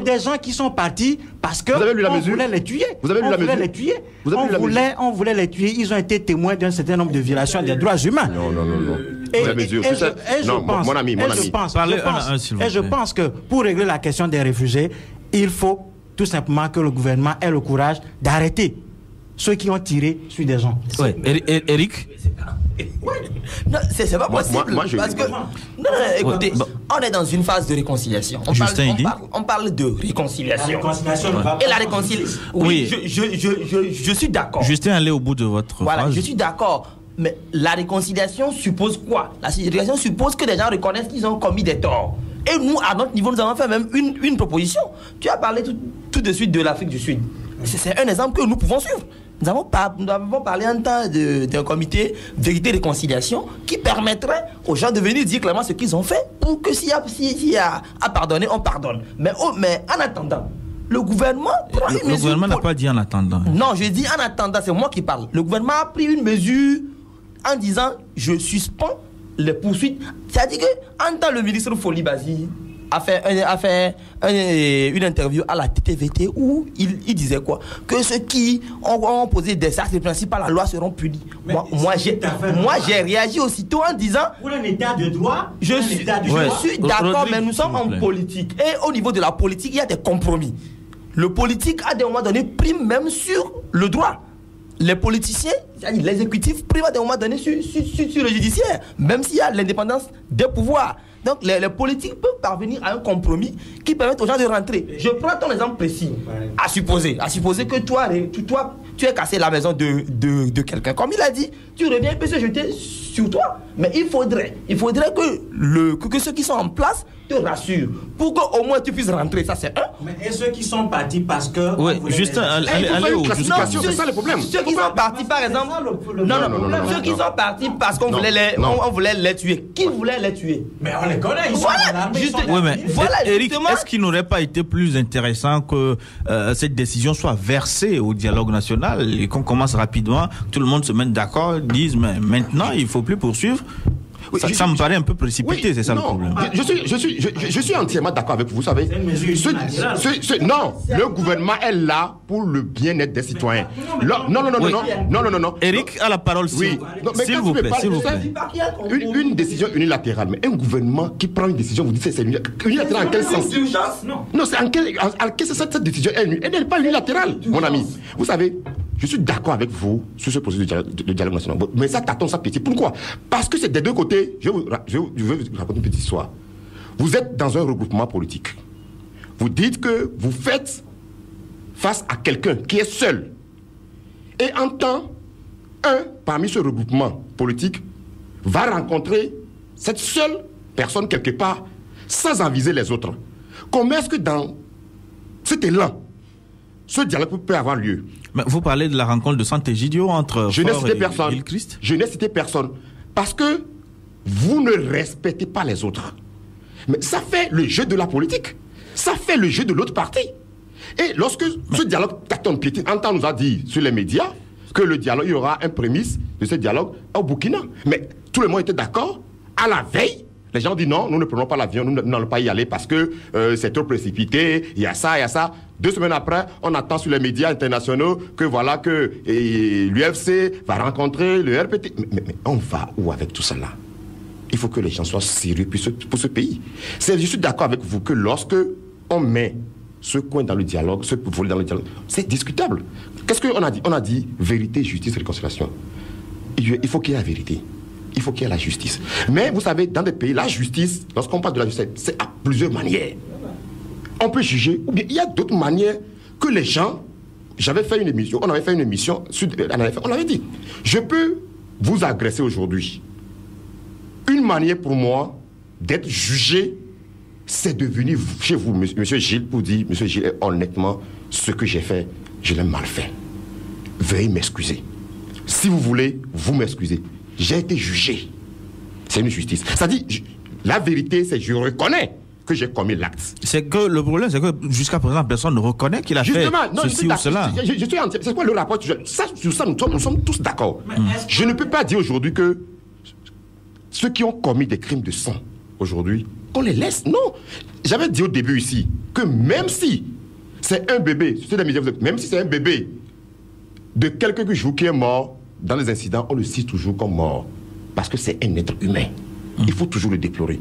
des gens qui sont partis parce que on voulait les tuer. Vous avez lu la mesure? On voulait les tuer. Ils ont été témoins d'un certain nombre de violations des droits humains. Non. Je pense que pour régler la question des réfugiés, il faut tout simplement que le gouvernement ait le courage d'arrêter ceux qui ont tiré sur des gens. Eric? Non, c'est pas possible. Parce que, écoutez, on est dans une phase de réconciliation. On parle de réconciliation. Et la réconciliation. Oui, je suis d'accord. Justin, allez au bout de votre phrase. Je suis d'accord. Mais la réconciliation suppose quoi? La réconciliation suppose que les gens reconnaissent qu'ils ont commis des torts. Et nous, à notre niveau, nous avons fait même une proposition. Tu as parlé tout de suite de l'Afrique du Sud. C'est un exemple que nous pouvons suivre. Nous avons parlé un temps d'un comité vérité-réconciliation qui permettrait aux gens de venir dire clairement ce qu'ils ont fait pour que s'il y a à pardonner, on pardonne. Mais en attendant, le gouvernement prend une mesure. Le gouvernement n'a pas dit en attendant. Non, je dis en attendant, c'est moi qui parle. Le gouvernement a pris une mesure en disant je suspends les poursuites. C'est-à-dire qu'en temps, le ministre Foli Bazi a fait une interview à la TTVT où il disait quoi? Que ceux qui ont posé des actes principaux à la loi seront punis. Moi, j'ai réagi aussitôt en disant... Pour un état de droit, je suis d'accord, mais nous sommes en politique. Et au niveau de la politique, il y a des compromis. Le politique, à des moments donnés, prime même sur le droit. Les politiciens, c'est-à-dire l'exécutif prime à un moment donné sur le judiciaire, même s'il y a l'indépendance des pouvoirs. Donc les politiques peuvent parvenir à un compromis qui permet aux gens de rentrer. Je prends ton exemple précis. À supposer que toi tu as cassé la maison de quelqu'un. Comme il a dit, tu reviens, il peut se jeter sur toi. Mais il faudrait que ceux qui sont en place te rassurent pour qu'au moins tu puisses rentrer. Ça, c'est un. Mais et ceux qui sont partis parce que... Oui, juste allez où? C'est ça le problème. Ceux qui sont partis, par exemple... Non. Ceux qui sont partis parce qu'on voulait les tuer. Qui voulait les tuer? Mais on les connaît, ils sont dans l'armée. Oui, mais Eric, est-ce qu'il n'aurait pas été plus intéressant que cette décision soit versée au dialogue national et qu'on commence rapidement, tout le monde se mette d'accord, disent mais maintenant il ne faut plus poursuivre? Oui, ça me paraît un peu précipité, oui, c'est ça le problème. Je suis entièrement d'accord avec vous, vous savez. Non, le gouvernement est là pour le bien-être des citoyens. Non. Eric a la parole, s'il vous plaît. Une décision unilatérale, mais un gouvernement qui prend une décision, vous dites c'est unilatéral en quel sens? Non, c'est en quel sens cette décision est elle n'est pas unilatérale, mon ami. Vous savez, je suis d'accord avec vous sur ce processus de dialogue national. Mais ça tâtonne, ça pétille. Pourquoi? Parce que c'est des deux côtés. Je vais vous raconter une petite histoire. Vous êtes dans un regroupement politique. Vous dites que vous faites face à quelqu'un qui est seul. Et en temps, un parmi ce regroupement politique va rencontrer cette seule personne quelque part sans aviser les autres. Comment est-ce que dans cet élan, ce dialogue peut avoir lieu? Mais vous parlez de la rencontre de Sant'Egidio entre Je n'ai cité personne. Gilchrist. Je n'ai cité personne. Parce que vous ne respectez pas les autres. Mais ça fait le jeu de la politique. Ça fait le jeu de l'autre parti. Et lorsque ce dialogue tâtonne piétine, Antan nous a dit sur les médias que le dialogue, il y aura un prémisse de ce dialogue au Burkina. Mais tout le monde était d'accord. À la veille, les gens disent non, nous ne prenons pas l'avion, nous n'allons pas y aller parce que c'est trop précipité, il y a ça, il y a ça. 2 semaines après, on attend sur les médias internationaux que voilà que l'UFC va rencontrer le RPT. Mais on va où avec tout ça là? Il faut que les gens soient sérieux pour ce pays. Je suis d'accord avec vous que lorsque on met ce coin dans le dialogue, ce volet dans le dialogue, c'est discutable. Qu'est-ce qu'on a dit? On a dit vérité, justice, réconciliation. Il faut qu'il y ait la vérité. Il faut qu'il y ait la justice. Mais vous savez, dans des pays, la justice, lorsqu'on parle de la justice, c'est à plusieurs manières. On peut juger, ou bien il y a d'autres manières que les gens... on avait fait une émission, on avait dit, je peux vous agresser aujourd'hui. Une manière pour moi d'être jugé, c'est de venir chez vous, monsieur Gilles, pour dire, monsieur Gilles, honnêtement, ce que j'ai fait, je l'ai mal fait. Veuillez m'excuser. Si vous voulez, vous m'excusez. J'ai été jugé. C'est une justice. Ça dit, la vérité, c'est que je reconnais que j'ai commis l'acte. C'est que le problème, c'est que jusqu'à présent, personne ne reconnaît qu'il a fait ceci ou cela. C'est quoi le rapport? Sur ça, nous sommes tous d'accord. Je ne peux pas dire aujourd'hui que ceux qui ont commis des crimes de sang, aujourd'hui, qu'on les laisse. Non. J'avais dit au début ici que même si c'est un bébé, même si c'est un bébé de quelques jours qui est mort dans les incidents, on le cite toujours comme mort. Parce que c'est un être humain. Il faut toujours le déplorer.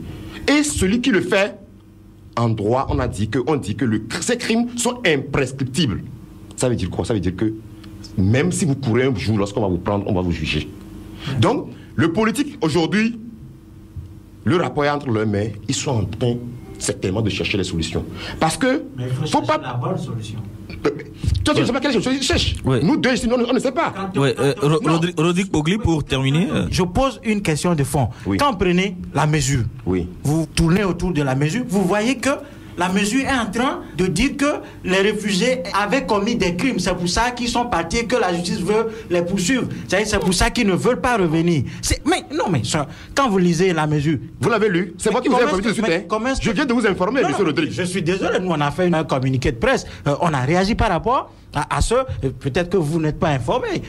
Et celui qui le fait, en droit, on dit que ces crimes sont imprescriptibles. Ça veut dire quoi? Ça veut dire que même si vous courez un jour, lorsqu'on va vous prendre, on va vous juger. Donc, le politique, aujourd'hui, le rapport est entre leurs mains, ils sont en train certainement de chercher les solutions. Parce que... Mais il faut chercher la bonne solution. Toi, tu ne sais pas quelle solution ils cherchent. Oui. Nous deux, on ne sait pas. Rodrigue Pogli, pour terminer... Je pose une question de fond. Oui. Quand vous prenez la mesure, vous tournez autour de la mesure, vous voyez que la mesure est en train de dire que les réfugiés avaient commis des crimes. C'est pour ça qu'ils sont partis et que la justice veut les poursuivre. C'est pour ça qu'ils ne veulent pas revenir. Mais quand vous lisez la mesure... Vous l'avez lu? C'est moi qui vous ai informé tout de suite. Je viens de vous informer, monsieur Rodrigue. Je suis désolé, nous on a fait un communiqué de presse. On a réagi par rapport à ce... Peut-être que vous n'êtes pas informé.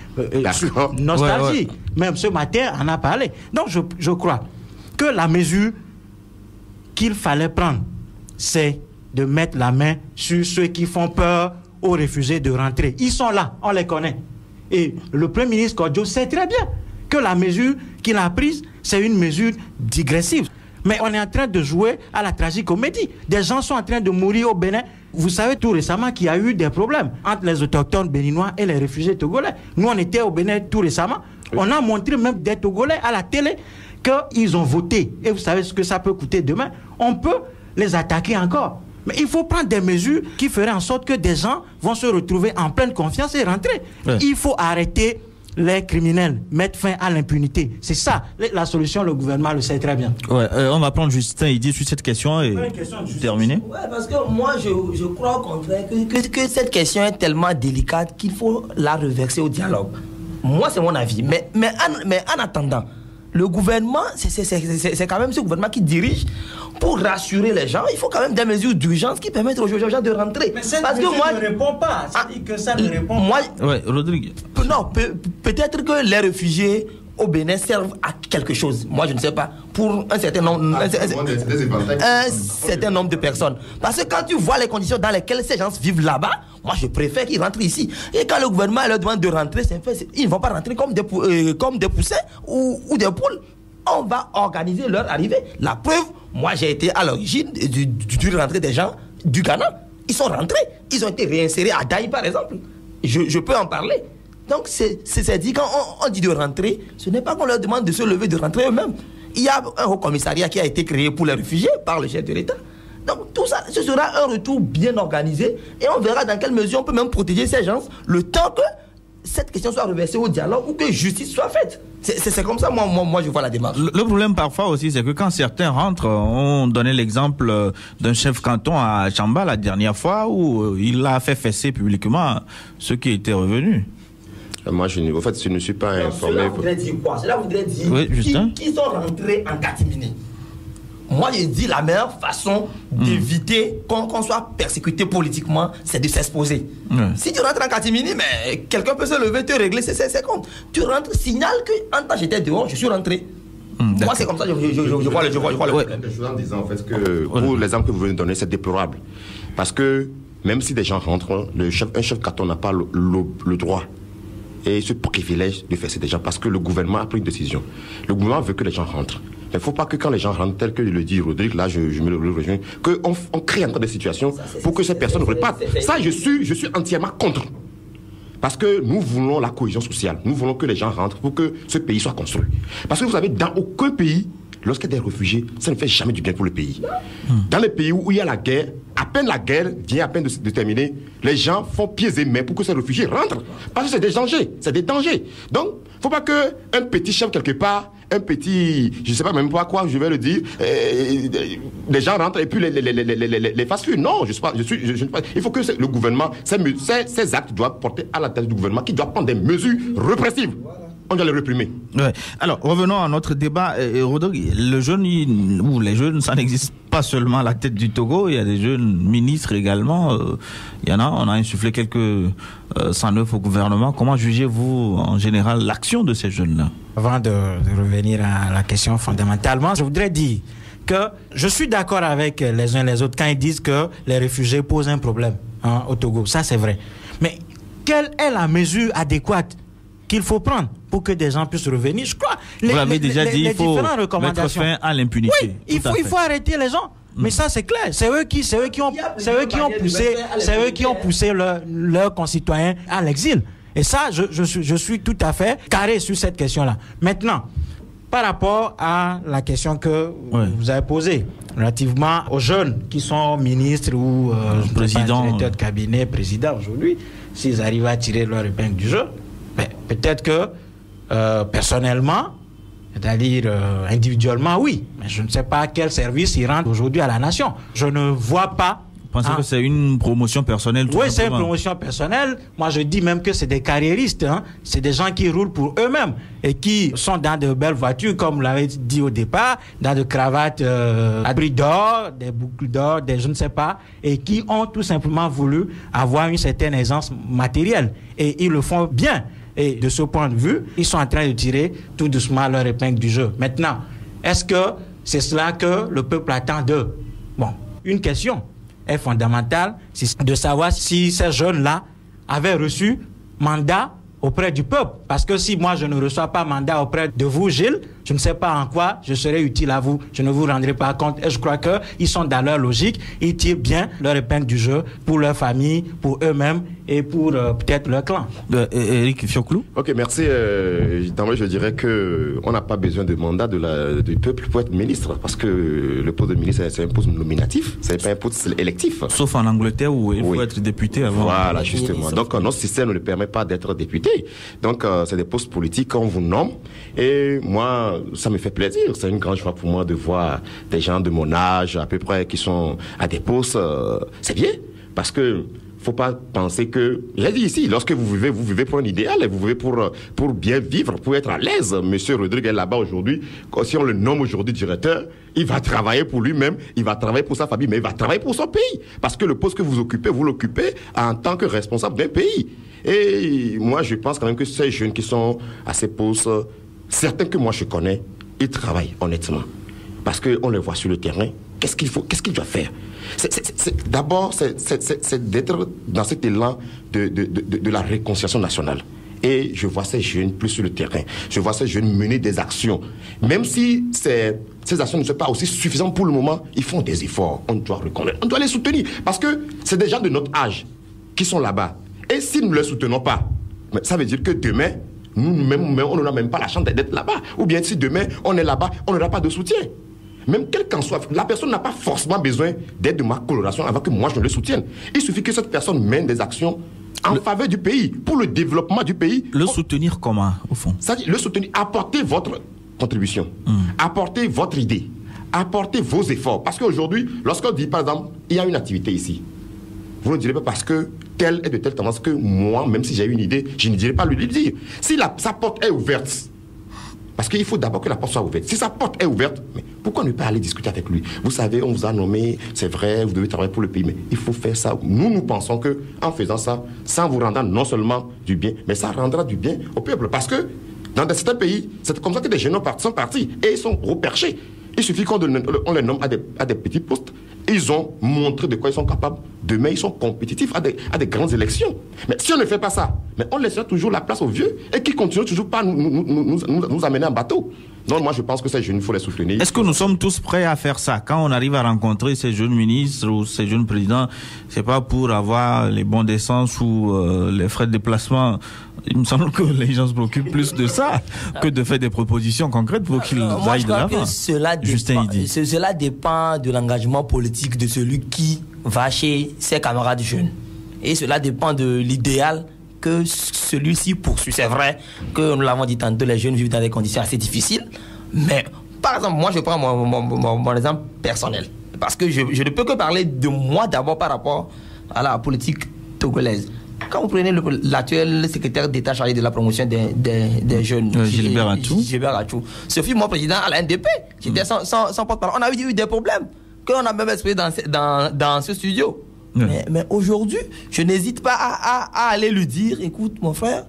Nostalgie. Même ce matin, on a parlé. Donc je crois que la mesure qu'il fallait prendre, c'est de mettre la main sur ceux qui font peur aux réfugiés de rentrer. Ils sont là, on les connaît. Et le Premier ministre Kodjo sait très bien que la mesure qu'il a prise, c'est une mesure digressive. Mais on est en train de jouer à la tragicomédie. Des gens sont en train de mourir au Bénin Vous savez tout récemment qu'il y a eu des problèmes entre les autochtones béninois et les réfugiés togolais. Nous, on était au Bénin tout récemment. Oui. On a montré même des Togolais à la télé qu'ils ont voté. Et vous savez ce que ça peut coûter demain? On peut les attaquer encore. Mais il faut prendre des mesures qui feraient en sorte que des gens vont se retrouver en pleine confiance et rentrer. Oui. Il faut arrêter les criminels, mettre fin à l'impunité. C'est ça la solution, le gouvernement le sait très bien. Ouais, on va prendre Justin, il dit sur cette question et terminer. Ouais, parce que moi je crois au contraire que cette question est tellement délicate qu'il faut la reverser au dialogue. Moi c'est mon avis. Mais en attendant, le gouvernement, c'est quand même ce gouvernement qui dirige. Pour rassurer les gens, il faut quand même des mesures d'urgence qui permettent aux gens de rentrer. Mais cette mesure ne répond pas. C'est-à-dire que ça ne répond pas. Ouais, Rodrigue. Non, peut-être que les réfugiés au Bénin servent à quelque chose. Moi, je ne sais pas. Pour un certain nombre, certain nombre de personnes. Parce que quand tu vois les conditions dans lesquelles ces gens vivent là-bas, moi, je préfère qu'ils rentrent ici. Et quand le gouvernement leur demande de rentrer, ils ne vont pas rentrer comme des poussins ou des poules. On va organiser leur arrivée. La preuve, moi j'ai été à l'origine du rentrée des gens du Ghana. Ils sont rentrés. Ils ont été réinsérés à Daï par exemple. Je peux en parler. Donc c'est dit, quand on dit de rentrer, ce n'est pas qu'on leur demande de se lever, de rentrer eux-mêmes. Il y a un haut commissariat qui a été créé pour les réfugiés par le chef de l'État. Donc tout ça, ce sera un retour bien organisé et on verra dans quelle mesure on peut même protéger ces gens le temps que cette question soit reversée au dialogue ou que justice soit faite. C'est comme ça, moi, je vois la démarche. Le problème parfois aussi, c'est que quand certains rentrent, on donnait l'exemple d'un chef canton à Chamba la dernière fois où il a fait fesser publiquement ceux qui étaient revenus. Moi, je ne suis pas informé. Cela voudrait dire quoi? Cela voudrait dire qui sont rentrés en catimini. Moi, je dis la meilleure façon d'éviter qu'on soit persécuté politiquement, c'est de s'exposer. Si tu rentres en catimini, mais quelqu'un peut se lever, te régler ses comptes. Tu rentres, signale que en tant que j'étais dehors, je suis rentré. Moi, c'est comme ça, je vois le problème. Je suis en disant en fait que pour l'exemple que vous venez de donner, c'est déplorable. Parce que même si des gens rentrent, un chef canton n'a pas le droit et ce privilège de faire ces gens parce que le gouvernement a pris une décision. Le gouvernement veut que les gens rentrent. Il ne faut pas que quand les gens rentrent, tel que le dit Rodrigue, là je me le rejoins, qu'on crée encore des situations pour que ces personnes repartent. Ça, je suis entièrement contre. Parce que nous voulons la cohésion sociale. Nous voulons que les gens rentrent pour que ce pays soit construit. Parce que vous savez, dans aucun pays, lorsqu'il y a des réfugiés, ça ne fait jamais du bien pour le pays. Dans les pays où il y a la guerre, à peine la guerre vient à peine de terminer, les gens font pieds et mains pour que ces réfugiés rentrent. Parce que c'est des dangers. C'est des dangers. Donc, il ne faut pas qu'un petit chef quelque part, un petit, je ne sais pas même pas quoi je vais le dire, les gens rentrent et puis les fassent fuir. Non, je ne pas. Il faut que le gouvernement, ces actes doivent porter à la tête du gouvernement qui doit prendre des mesures répressives. On doit les réprimer. Ouais. Alors, revenons à notre débat. Rodrigue, les jeunes, ça n'existe pas seulement à la tête du Togo. Il y a des jeunes ministres également. Il y en a. On a insufflé quelques 109 au gouvernement. Comment jugez-vous en général l'action de ces jeunes-là? Avant de revenir à la question fondamentalement, je voudrais dire que je suis d'accord avec les uns et les autres quand ils disent que les réfugiés posent un problème au Togo. Ça, c'est vrai. Mais quelle est la mesure adéquate qu'il faut prendre pour que des gens puissent revenir? Je crois. Vous l'avez déjà dit, il faut mettre fin à l'impunité. Oui, il faut arrêter les gens. Mais ça, c'est clair. C'est eux qui ont poussé leurs concitoyens à l'exil. Et ça, je suis tout à fait carré sur cette question-là. Maintenant, par rapport à la question que vous avez posée, relativement aux jeunes qui sont ministres ou directeurs de cabinet, présidents aujourd'hui, s'ils arrivent à tirer leur épingle du jeu, peut-être que personnellement, c'est-à-dire individuellement, oui, mais je ne sais pas quel service ils rendent aujourd'hui à la nation. Je ne vois pas. Vous pensez que c'est une promotion personnelle? Oui, c'est une promotion personnelle. Moi, je dis même que c'est des carriéristes. C'est des gens qui roulent pour eux-mêmes et qui sont dans de belles voitures, comme vous l'avez dit au départ, dans de cravates à prix d'or, des boucles d'or, je ne sais pas, et qui ont tout simplement voulu avoir une certaine aisance matérielle. Et ils le font bien. Et de ce point de vue, ils sont en train de tirer tout doucement leur épingle du jeu. Maintenant, est-ce que c'est cela que le peuple attend d'eux? Bon, une question est fondamentale, c'est de savoir si ces jeunes-là avaient reçu mandat auprès du peuple. Parce que si moi je ne reçois pas mandat auprès de vous, Gilles, je ne sais pas en quoi je serai utile à vous, je ne vous rendrai pas compte. Et je crois qu'ils sont dans leur logique, ils tirent bien leur épingle du jeu pour leur famille, pour eux-mêmes et pour peut-être leur clan. Éric Fioclou. Ok, merci. D'emblée, je dirais qu'on n'a pas besoin de mandat du peuple pour être ministre, parce que le poste de ministre, c'est un poste nominatif, c'est pas un poste électif. Sauf en Angleterre où il faut être député avant. Voilà, justement. Donc, notre système ne le permet pas d'être député. Donc, c'est des postes politiques qu'on vous nomme. Et moi, ça me fait plaisir. C'est une grande joie pour moi de voir des gens de mon âge, à peu près, qui sont à des postes. C'est bien. Parce que faut pas penser que, j'ai dit ici, lorsque vous vivez pour un idéal, et vous vivez pour bien vivre, pour être à l'aise. Monsieur Rodrigue est là-bas aujourd'hui. Si on le nomme aujourd'hui directeur, il va travailler pour lui-même, il va travailler pour sa famille, mais il va travailler pour son pays. Parce que le poste que vous occupez, vous l'occupez en tant que responsable d'un pays. Et moi, je pense quand même que ces jeunes qui sont à ces postes, certains que moi je connais, ils travaillent honnêtement. Parce qu'on les voit sur le terrain. Qu'est-ce qu'il faut, qu'est-ce qu'il doit faire? D'abord, c'est d'être dans cet élan de la réconciliation nationale. Et je vois ces jeunes plus sur le terrain. Je vois ces jeunes mener des actions. Même si ces actions ne sont pas aussi suffisantes pour le moment, ils font des efforts. On doit reconnaître, on doit les soutenir. Parce que c'est des gens de notre âge qui sont là-bas. Et si nous ne les soutenons pas, ça veut dire que demain, nous-mêmes, on n'aura même pas la chance d'être là-bas. Ou bien si demain, on est là-bas, on n'aura pas de soutien. Même quel qu'en soit, la personne n'a pas forcément besoin d'aide de ma coloration avant que moi je le soutienne. Il suffit que cette personne mène des actions en faveur du pays, pour le développement du pays. Le soutenir comment, au fond? C'est-à-dire le soutenir, apporter votre contribution, apporter votre idée, apporter vos efforts. Parce qu'aujourd'hui, lorsqu'on dit, par exemple, il y a une activité ici, vous ne direz pas parce que telle est de telle tendance que moi, même si j'ai une idée, je ne dirai pas lui dire. Si sa porte est ouverte, parce qu'il faut d'abord que la porte soit ouverte. Si sa porte est ouverte, mais pourquoi ne pas aller discuter avec lui? Vous savez, on vous a nommé, c'est vrai, vous devez travailler pour le pays, mais il faut faire ça. Nous pensons qu'en faisant ça, ça vous rendra non seulement du bien, mais ça rendra du bien au peuple. Parce que dans certains pays, c'est comme ça que des jeunes sont partis et ils sont reperchés. Il suffit qu'on les nomme à des petits postes. Ils ont montré de quoi ils sont capables. Demain, ils sont compétitifs à des grandes élections. Mais si on ne fait pas ça, mais on laissera toujours la place aux vieux et qui continuent toujours pas nous amener en bateau. Donc moi, je pense que ces jeunes, il faut les soutenir. Est-ce que nous sommes tous prêts à faire ça? Quand on arrive à rencontrer ces jeunes ministres ou ces jeunes présidents, c'est pas pour avoir les bons d'essence ou les frais de déplacement. Il me semble que les gens se préoccupent plus de ça que de faire des propositions concrètes pour qu'ils aillent de l'avant. Cela dépend de l'engagement politique de celui qui va chez ses camarades jeunes. Et cela dépend de l'idéal que celui-ci poursuit. C'est vrai que nous l'avons dit tantôt, les jeunes vivent dans des conditions assez difficiles. Mais par exemple, moi je prends mon exemple personnel. Parce que je ne peux que parler de moi d'abord par rapport à la politique togolaise. Quand vous prenez l'actuel secrétaire d'État chargé de la promotion des jeunes, Gilbert Achou, ce fut mon président à la NDP. J'étais sans porte-parole. On a eu des problèmes qu'on a même exprimé dans ce studio. Mais aujourd'hui, je n'hésite pas à aller lui dire, écoute mon frère,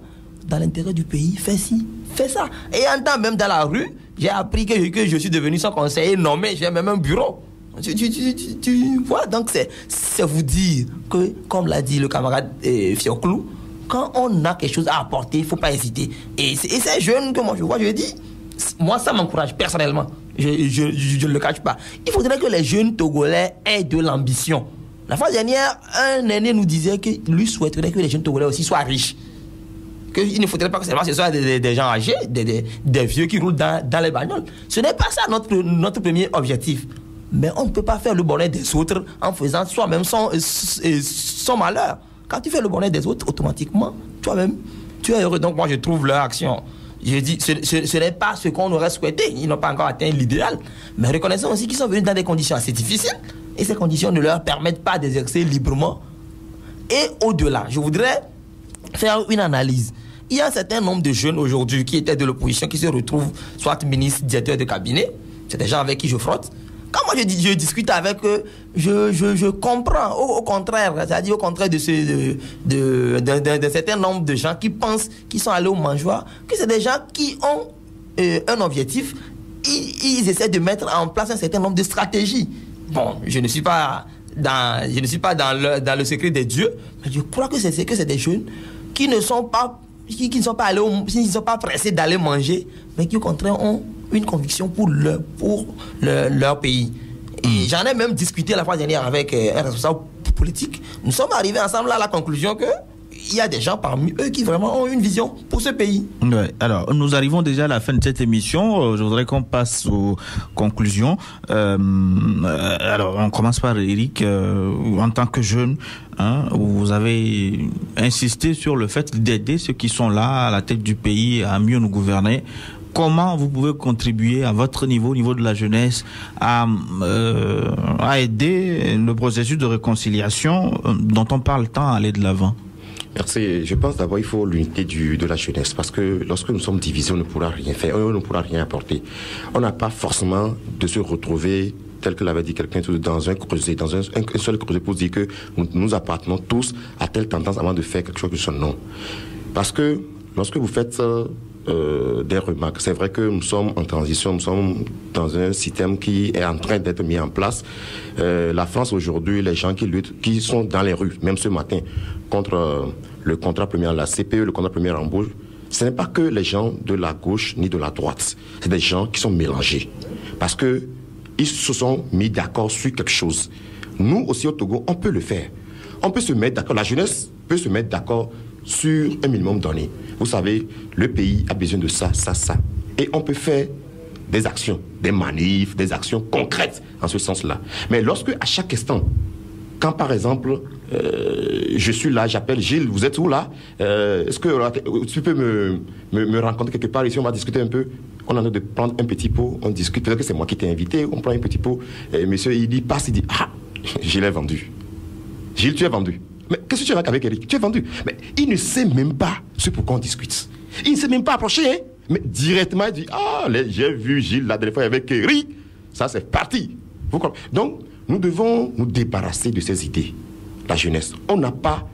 dans l'intérêt du pays, fais ci, fais ça. Et en temps même dans la rue, j'ai appris que je suis devenu son conseiller nommé, j'ai même un bureau. Tu vois, donc c'est vous dire que, comme l'a dit le camarade Fioclou, quand on a quelque chose à apporter, il ne faut pas hésiter. Et ces jeunes que moi je vois, je dis, moi ça m'encourage personnellement, je ne le cache pas. Il faudrait que les jeunes Togolais aient de l'ambition. La fois dernière, un aîné nous disait que lui souhaiterait que les jeunes Togolais aussi soient riches. Qu'il ne faudrait pas que seulement ce soit des gens âgés, des vieux qui roulent dans les bagnoles. Ce n'est pas ça notre premier objectif. Mais on ne peut pas faire le bonheur des autres en faisant soi-même son malheur. Quand tu fais le bonheur des autres, automatiquement, toi-même, tu es heureux. Donc moi, je trouve leur action. Je dis, ce n'est pas ce qu'on aurait souhaité. Ils n'ont pas encore atteint l'idéal. Mais reconnaissons aussi qu'ils sont venus dans des conditions assez difficiles. Et ces conditions ne leur permettent pas d'exercer librement. Et au-delà, je voudrais faire une analyse. Il y a un certain nombre de jeunes aujourd'hui qui étaient de l'opposition, qui se retrouvent soit ministres, directeurs de cabinet. C'est des gens avec qui je frotte. Quand moi je discute avec eux, je comprends. Au contraire, c'est-à-dire au contraire de certains nombres de gens qui pensent qu'ils sont allés au mangeoire, que c'est des gens qui ont un objectif. Ils essaient de mettre en place un certain nombre de stratégies. Bon, je ne suis pas dans le secret des dieux, mais je crois que c'est des jeunes qui ne sont pas allés, qui ne sont pas pressés d'aller manger, mais qui au contraire ont une conviction pour leur pays. Et j'en ai même discuté la fois dernière avec un responsable politique. Nous sommes arrivés ensemble à la conclusion que il y a des gens parmi eux qui vraiment ont une vision pour ce pays. Ouais. Alors, nous arrivons déjà à la fin de cette émission. Je voudrais qu'on passe aux conclusions. Alors, on commence par Eric. En tant que jeune, vous avez insisté sur le fait d'aider ceux qui sont là à la tête du pays à mieux nous gouverner. Comment vous pouvez contribuer à votre niveau, au niveau de la jeunesse, à aider le processus de réconciliation dont on parle tant à aller de l'avant? Merci. Je pense d'abord qu'il faut l'unité de la jeunesse, parce que lorsque nous sommes divisés, on ne pourra rien faire, on ne pourra rien apporter. On n'a pas forcément de se retrouver, tel que l'avait dit quelqu'un, dans un creuset, dans un seul creuset pour dire que nous appartenons tous à telle tendance avant de faire quelque chose de son nom. Parce que lorsque vous faites des remarques, c'est vrai que nous sommes en transition, nous sommes dans un système qui est en train d'être mis en place. La France aujourd'hui, les gens qui luttent, qui sont dans les rues, même ce matin, contre le contrat premier, la CPE, le contrat premier embauche, ce n'est pas que les gens de la gauche ni de la droite, c'est des gens qui sont mélangés. Parce que ils se sont mis d'accord sur quelque chose. Nous aussi au Togo, on peut le faire. On peut se mettre d'accord, la jeunesse peut se mettre d'accord sur un minimum donné. Vous savez, le pays a besoin de ça, ça, ça. Et on peut faire des actions, des manifs, des actions concrètes en ce sens-là. Mais lorsque, à chaque instant, quand par exemple, je suis là, j'appelle Gilles, vous êtes où là? Est-ce que tu peux me rencontrer quelque part ici, on va discuter un peu? On a de prendre un petit pot, on discute, peut-être que c'est moi qui t'ai invité, on prend un petit pot, et monsieur, il dit, passe, il dit, ah, Gilles est vendu. Gilles, tu es vendu. Mais qu'est-ce que tu as avec Eric? Tu es vendu. Mais il ne sait même pas ce pourquoi on discute. Il ne s'est même pas approché, hein? Mais directement, il dit, ah, j'ai vu Gilles la dernière fois avec Eric. Ça, c'est parti. Donc, nous devons nous débarrasser de ces idées. La jeunesse. On n'a pas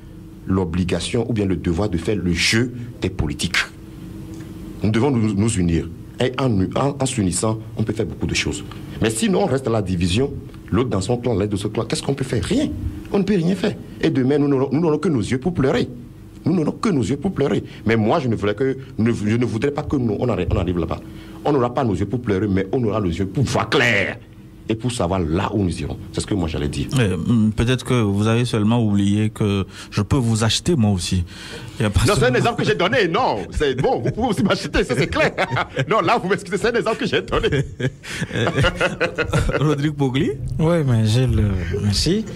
l'obligation ou bien le devoir de faire le jeu des politiques. Nous devons nous unir. Et en s'unissant, on peut faire beaucoup de choses. Mais sinon, on reste à la division. L'autre dans son clan, l'autre de ce clan. Qu'est-ce qu'on peut faire? Rien. On ne peut rien faire. Et demain, nous n'aurons que nos yeux pour pleurer. Nous n'aurons que nos yeux pour pleurer. Mais moi, je ne voudrais pas que nous, on arrive là-bas. On n'aura pas nos yeux pour pleurer, mais on aura les yeux pour voir clair. Et pour savoir là où nous irons. C'est ce que moi j'allais dire. Peut-être que vous avez seulement oublié que je peux vous acheter moi aussi. Non, c'est un exemple que j'ai donné. Non, c'est bon, vous pouvez aussi m'acheter, ça c'est clair. Non, là vous m'excusez, c'est un exemple que j'ai donné. Rodrigue Pogli? Oui, mais Gilles, merci.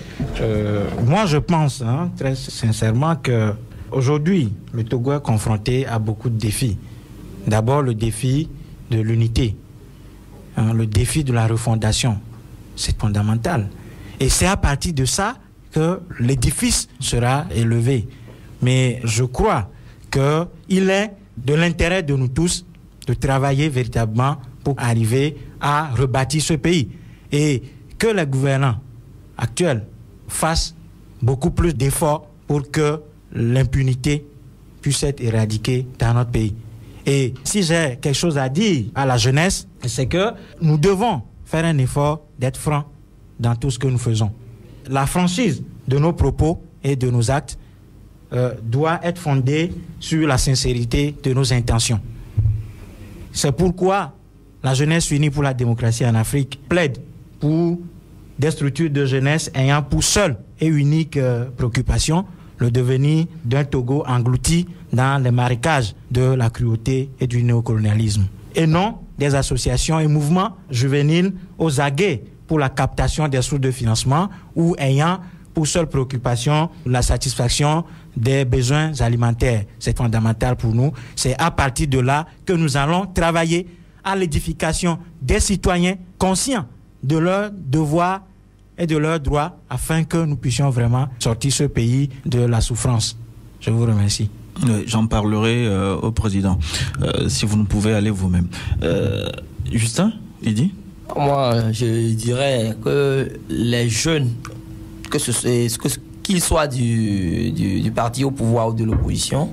Moi je pense très sincèrement que aujourd'hui le Togo est confronté à beaucoup de défis. D'abord le défi de l'unité. Le défi de la refondation, c'est fondamental. Et c'est à partir de ça que l'édifice sera élevé. Mais je crois qu'il est de l'intérêt de nous tous de travailler véritablement pour arriver à rebâtir ce pays. Et que les gouvernants actuels fassent beaucoup plus d'efforts pour que l'impunité puisse être éradiquée dans notre pays. Et si j'ai quelque chose à dire à la jeunesse, c'est que nous devons faire un effort d'être francs dans tout ce que nous faisons. La franchise de nos propos et de nos actes doit être fondée sur la sincérité de nos intentions. C'est pourquoi la jeunesse unie pour la démocratie en Afrique plaide pour des structures de jeunesse ayant pour seule et unique préoccupation le devenir d'un Togo englouti dans les marécages de la cruauté et du néocolonialisme. Et non des associations et mouvements juvéniles aux aguets pour la captation des sources de financement ou ayant pour seule préoccupation la satisfaction des besoins alimentaires. C'est fondamental pour nous. C'est à partir de là que nous allons travailler à l'édification des citoyens conscients de leurs devoirs et de leurs droits afin que nous puissions vraiment sortir ce pays de la souffrance. Je vous remercie. J'en parlerai au président, si vous ne pouvez aller vous-même. Justin, Lydie? Moi, je dirais que les jeunes, qu'ils soient du parti au pouvoir ou de l'opposition,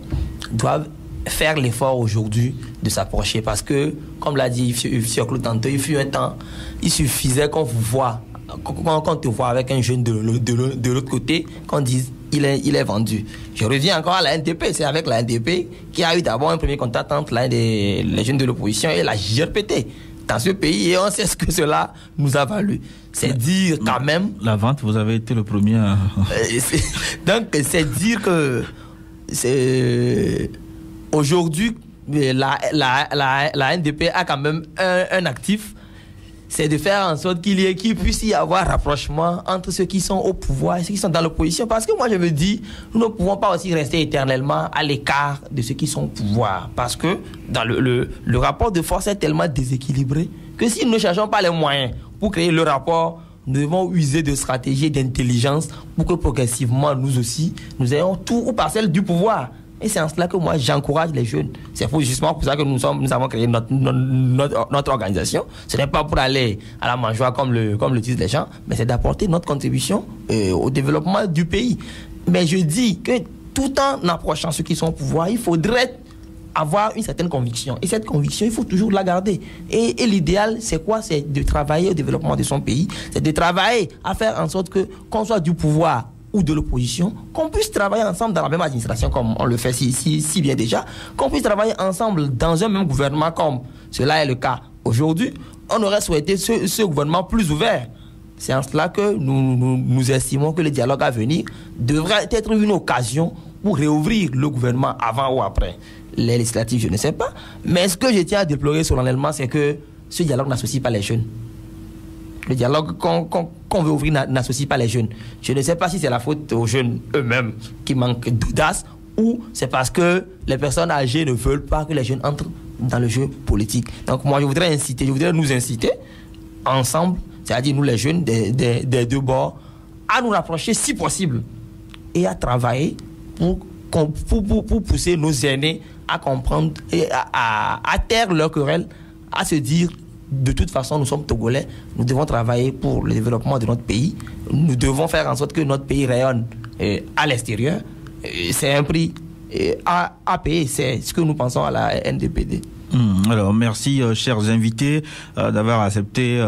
doivent faire l'effort aujourd'hui de s'approcher. Parce que, comme l'a dit Yves Claude tantôt, il fut un temps, il suffisait qu'on vous voit, qu'on te voit avec un jeune de l'autre côté, qu'on dise il est vendu. Je reviens encore à la NDP. C'est avec la NDP qui a eu d'abord un premier contact entre les jeunes de l'opposition et la JRPT. dans ce pays et on sait ce que cela nous a valu. C'est dire quand même... La vente, vous avez été le premier à... Donc, c'est dire que aujourd'hui, la NDP a quand même un actif, c'est de faire en sorte qu'il puisse y avoir rapprochement entre ceux qui sont au pouvoir et ceux qui sont dans l'opposition. Parce que moi, je me dis, nous ne pouvons pas aussi rester éternellement à l'écart de ceux qui sont au pouvoir. Parce que dans le rapport de force est tellement déséquilibré que si nous ne cherchons pas les moyens pour créer le rapport, nous devons user de stratégies et d'intelligence pour que progressivement, nous aussi, nous ayons tout ou parcelle du pouvoir. Et c'est en cela que moi, j'encourage les jeunes. C'est justement pour ça que nous avons créé notre organisation. Ce n'est pas pour aller à la mangeoire comme le disent les gens, mais c'est d'apporter notre contribution au développement du pays. Mais je dis que tout en approchant ceux qui sont au pouvoir, il faudrait avoir une certaine conviction. Et cette conviction, il faut toujours la garder. Et l'idéal, c'est quoi? C'est de travailler au développement de son pays. C'est de travailler à faire en sorte qu'on soit du pouvoir ou de l'opposition, qu'on puisse travailler ensemble dans la même administration comme on le fait si bien déjà, qu'on puisse travailler ensemble dans un même gouvernement comme cela est le cas aujourd'hui. On aurait souhaité ce gouvernement plus ouvert. C'est en cela que nous estimons que le dialogue à venir devrait être une occasion pour réouvrir le gouvernement avant ou après les législatives, je ne sais pas. Mais ce que je tiens à déplorer solennellement, c'est que ce dialogue n'associe pas les jeunes. Le dialogue qu'on veut ouvrir n'associe pas les jeunes. Je ne sais pas si c'est la faute aux jeunes eux-mêmes qui manquent d'audace ou c'est parce que les personnes âgées ne veulent pas que les jeunes entrent dans le jeu politique. Donc moi, je voudrais nous inciter ensemble, c'est-à-dire nous les jeunes des deux bords, à nous rapprocher si possible et à travailler pour pousser nos aînés à comprendre et à taire leur querelle, à se dire de toute façon, nous sommes Togolais, nous devons travailler pour le développement de notre pays. Nous devons faire en sorte que notre pays rayonne à l'extérieur. C'est un prix à payer, c'est ce que nous pensons à la NDPD. Alors, merci, chers invités, d'avoir accepté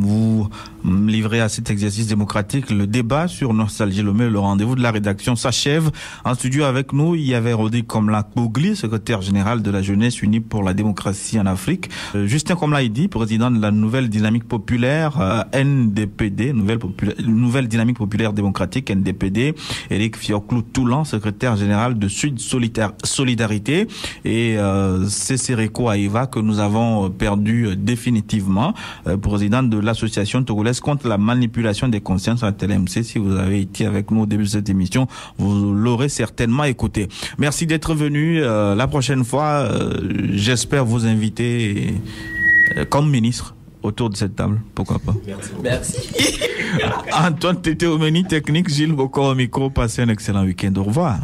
vous livrer à cet exercice démocratique. Le débat sur Nostalgie Lomé, le rendez-vous de la rédaction s'achève. En studio avec nous, il y avait Rodrigue Komla-Kogli, secrétaire général de la Jeunesse Unie pour la démocratie en Afrique. Justin Komla-Idi, président de la Nouvelle Dynamique Populaire, NDPD, Nouvelle Dynamique Populaire Démocratique, NDPD. Eric Fioclou-Toulan, secrétaire général de Sud Solidarité. Et Cécéreko Aïva, que nous avons perdu définitivement, président de l'association togolaise contre la manipulation des consciences à TLMC. Si vous avez été avec nous au début de cette émission, vous l'aurez certainement écouté. Merci d'être venu. La prochaine fois, j'espère vous inviter comme ministre autour de cette table. Pourquoi pas? Merci. Antoine Tété au menu technique, Gilles Bocor au micro. Passez un excellent week-end. Au revoir.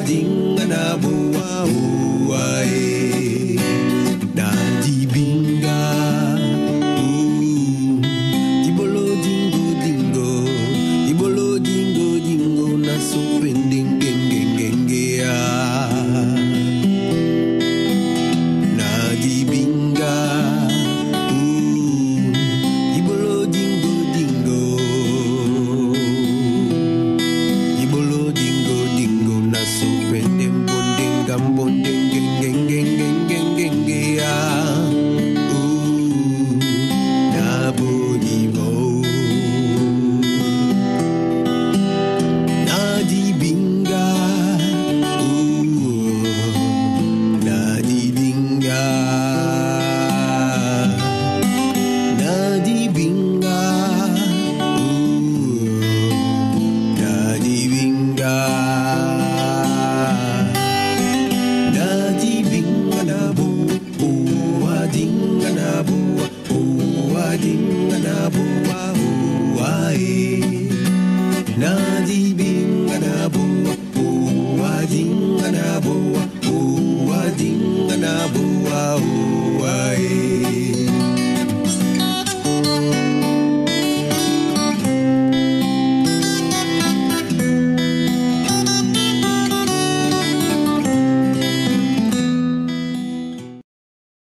Dinga na bua,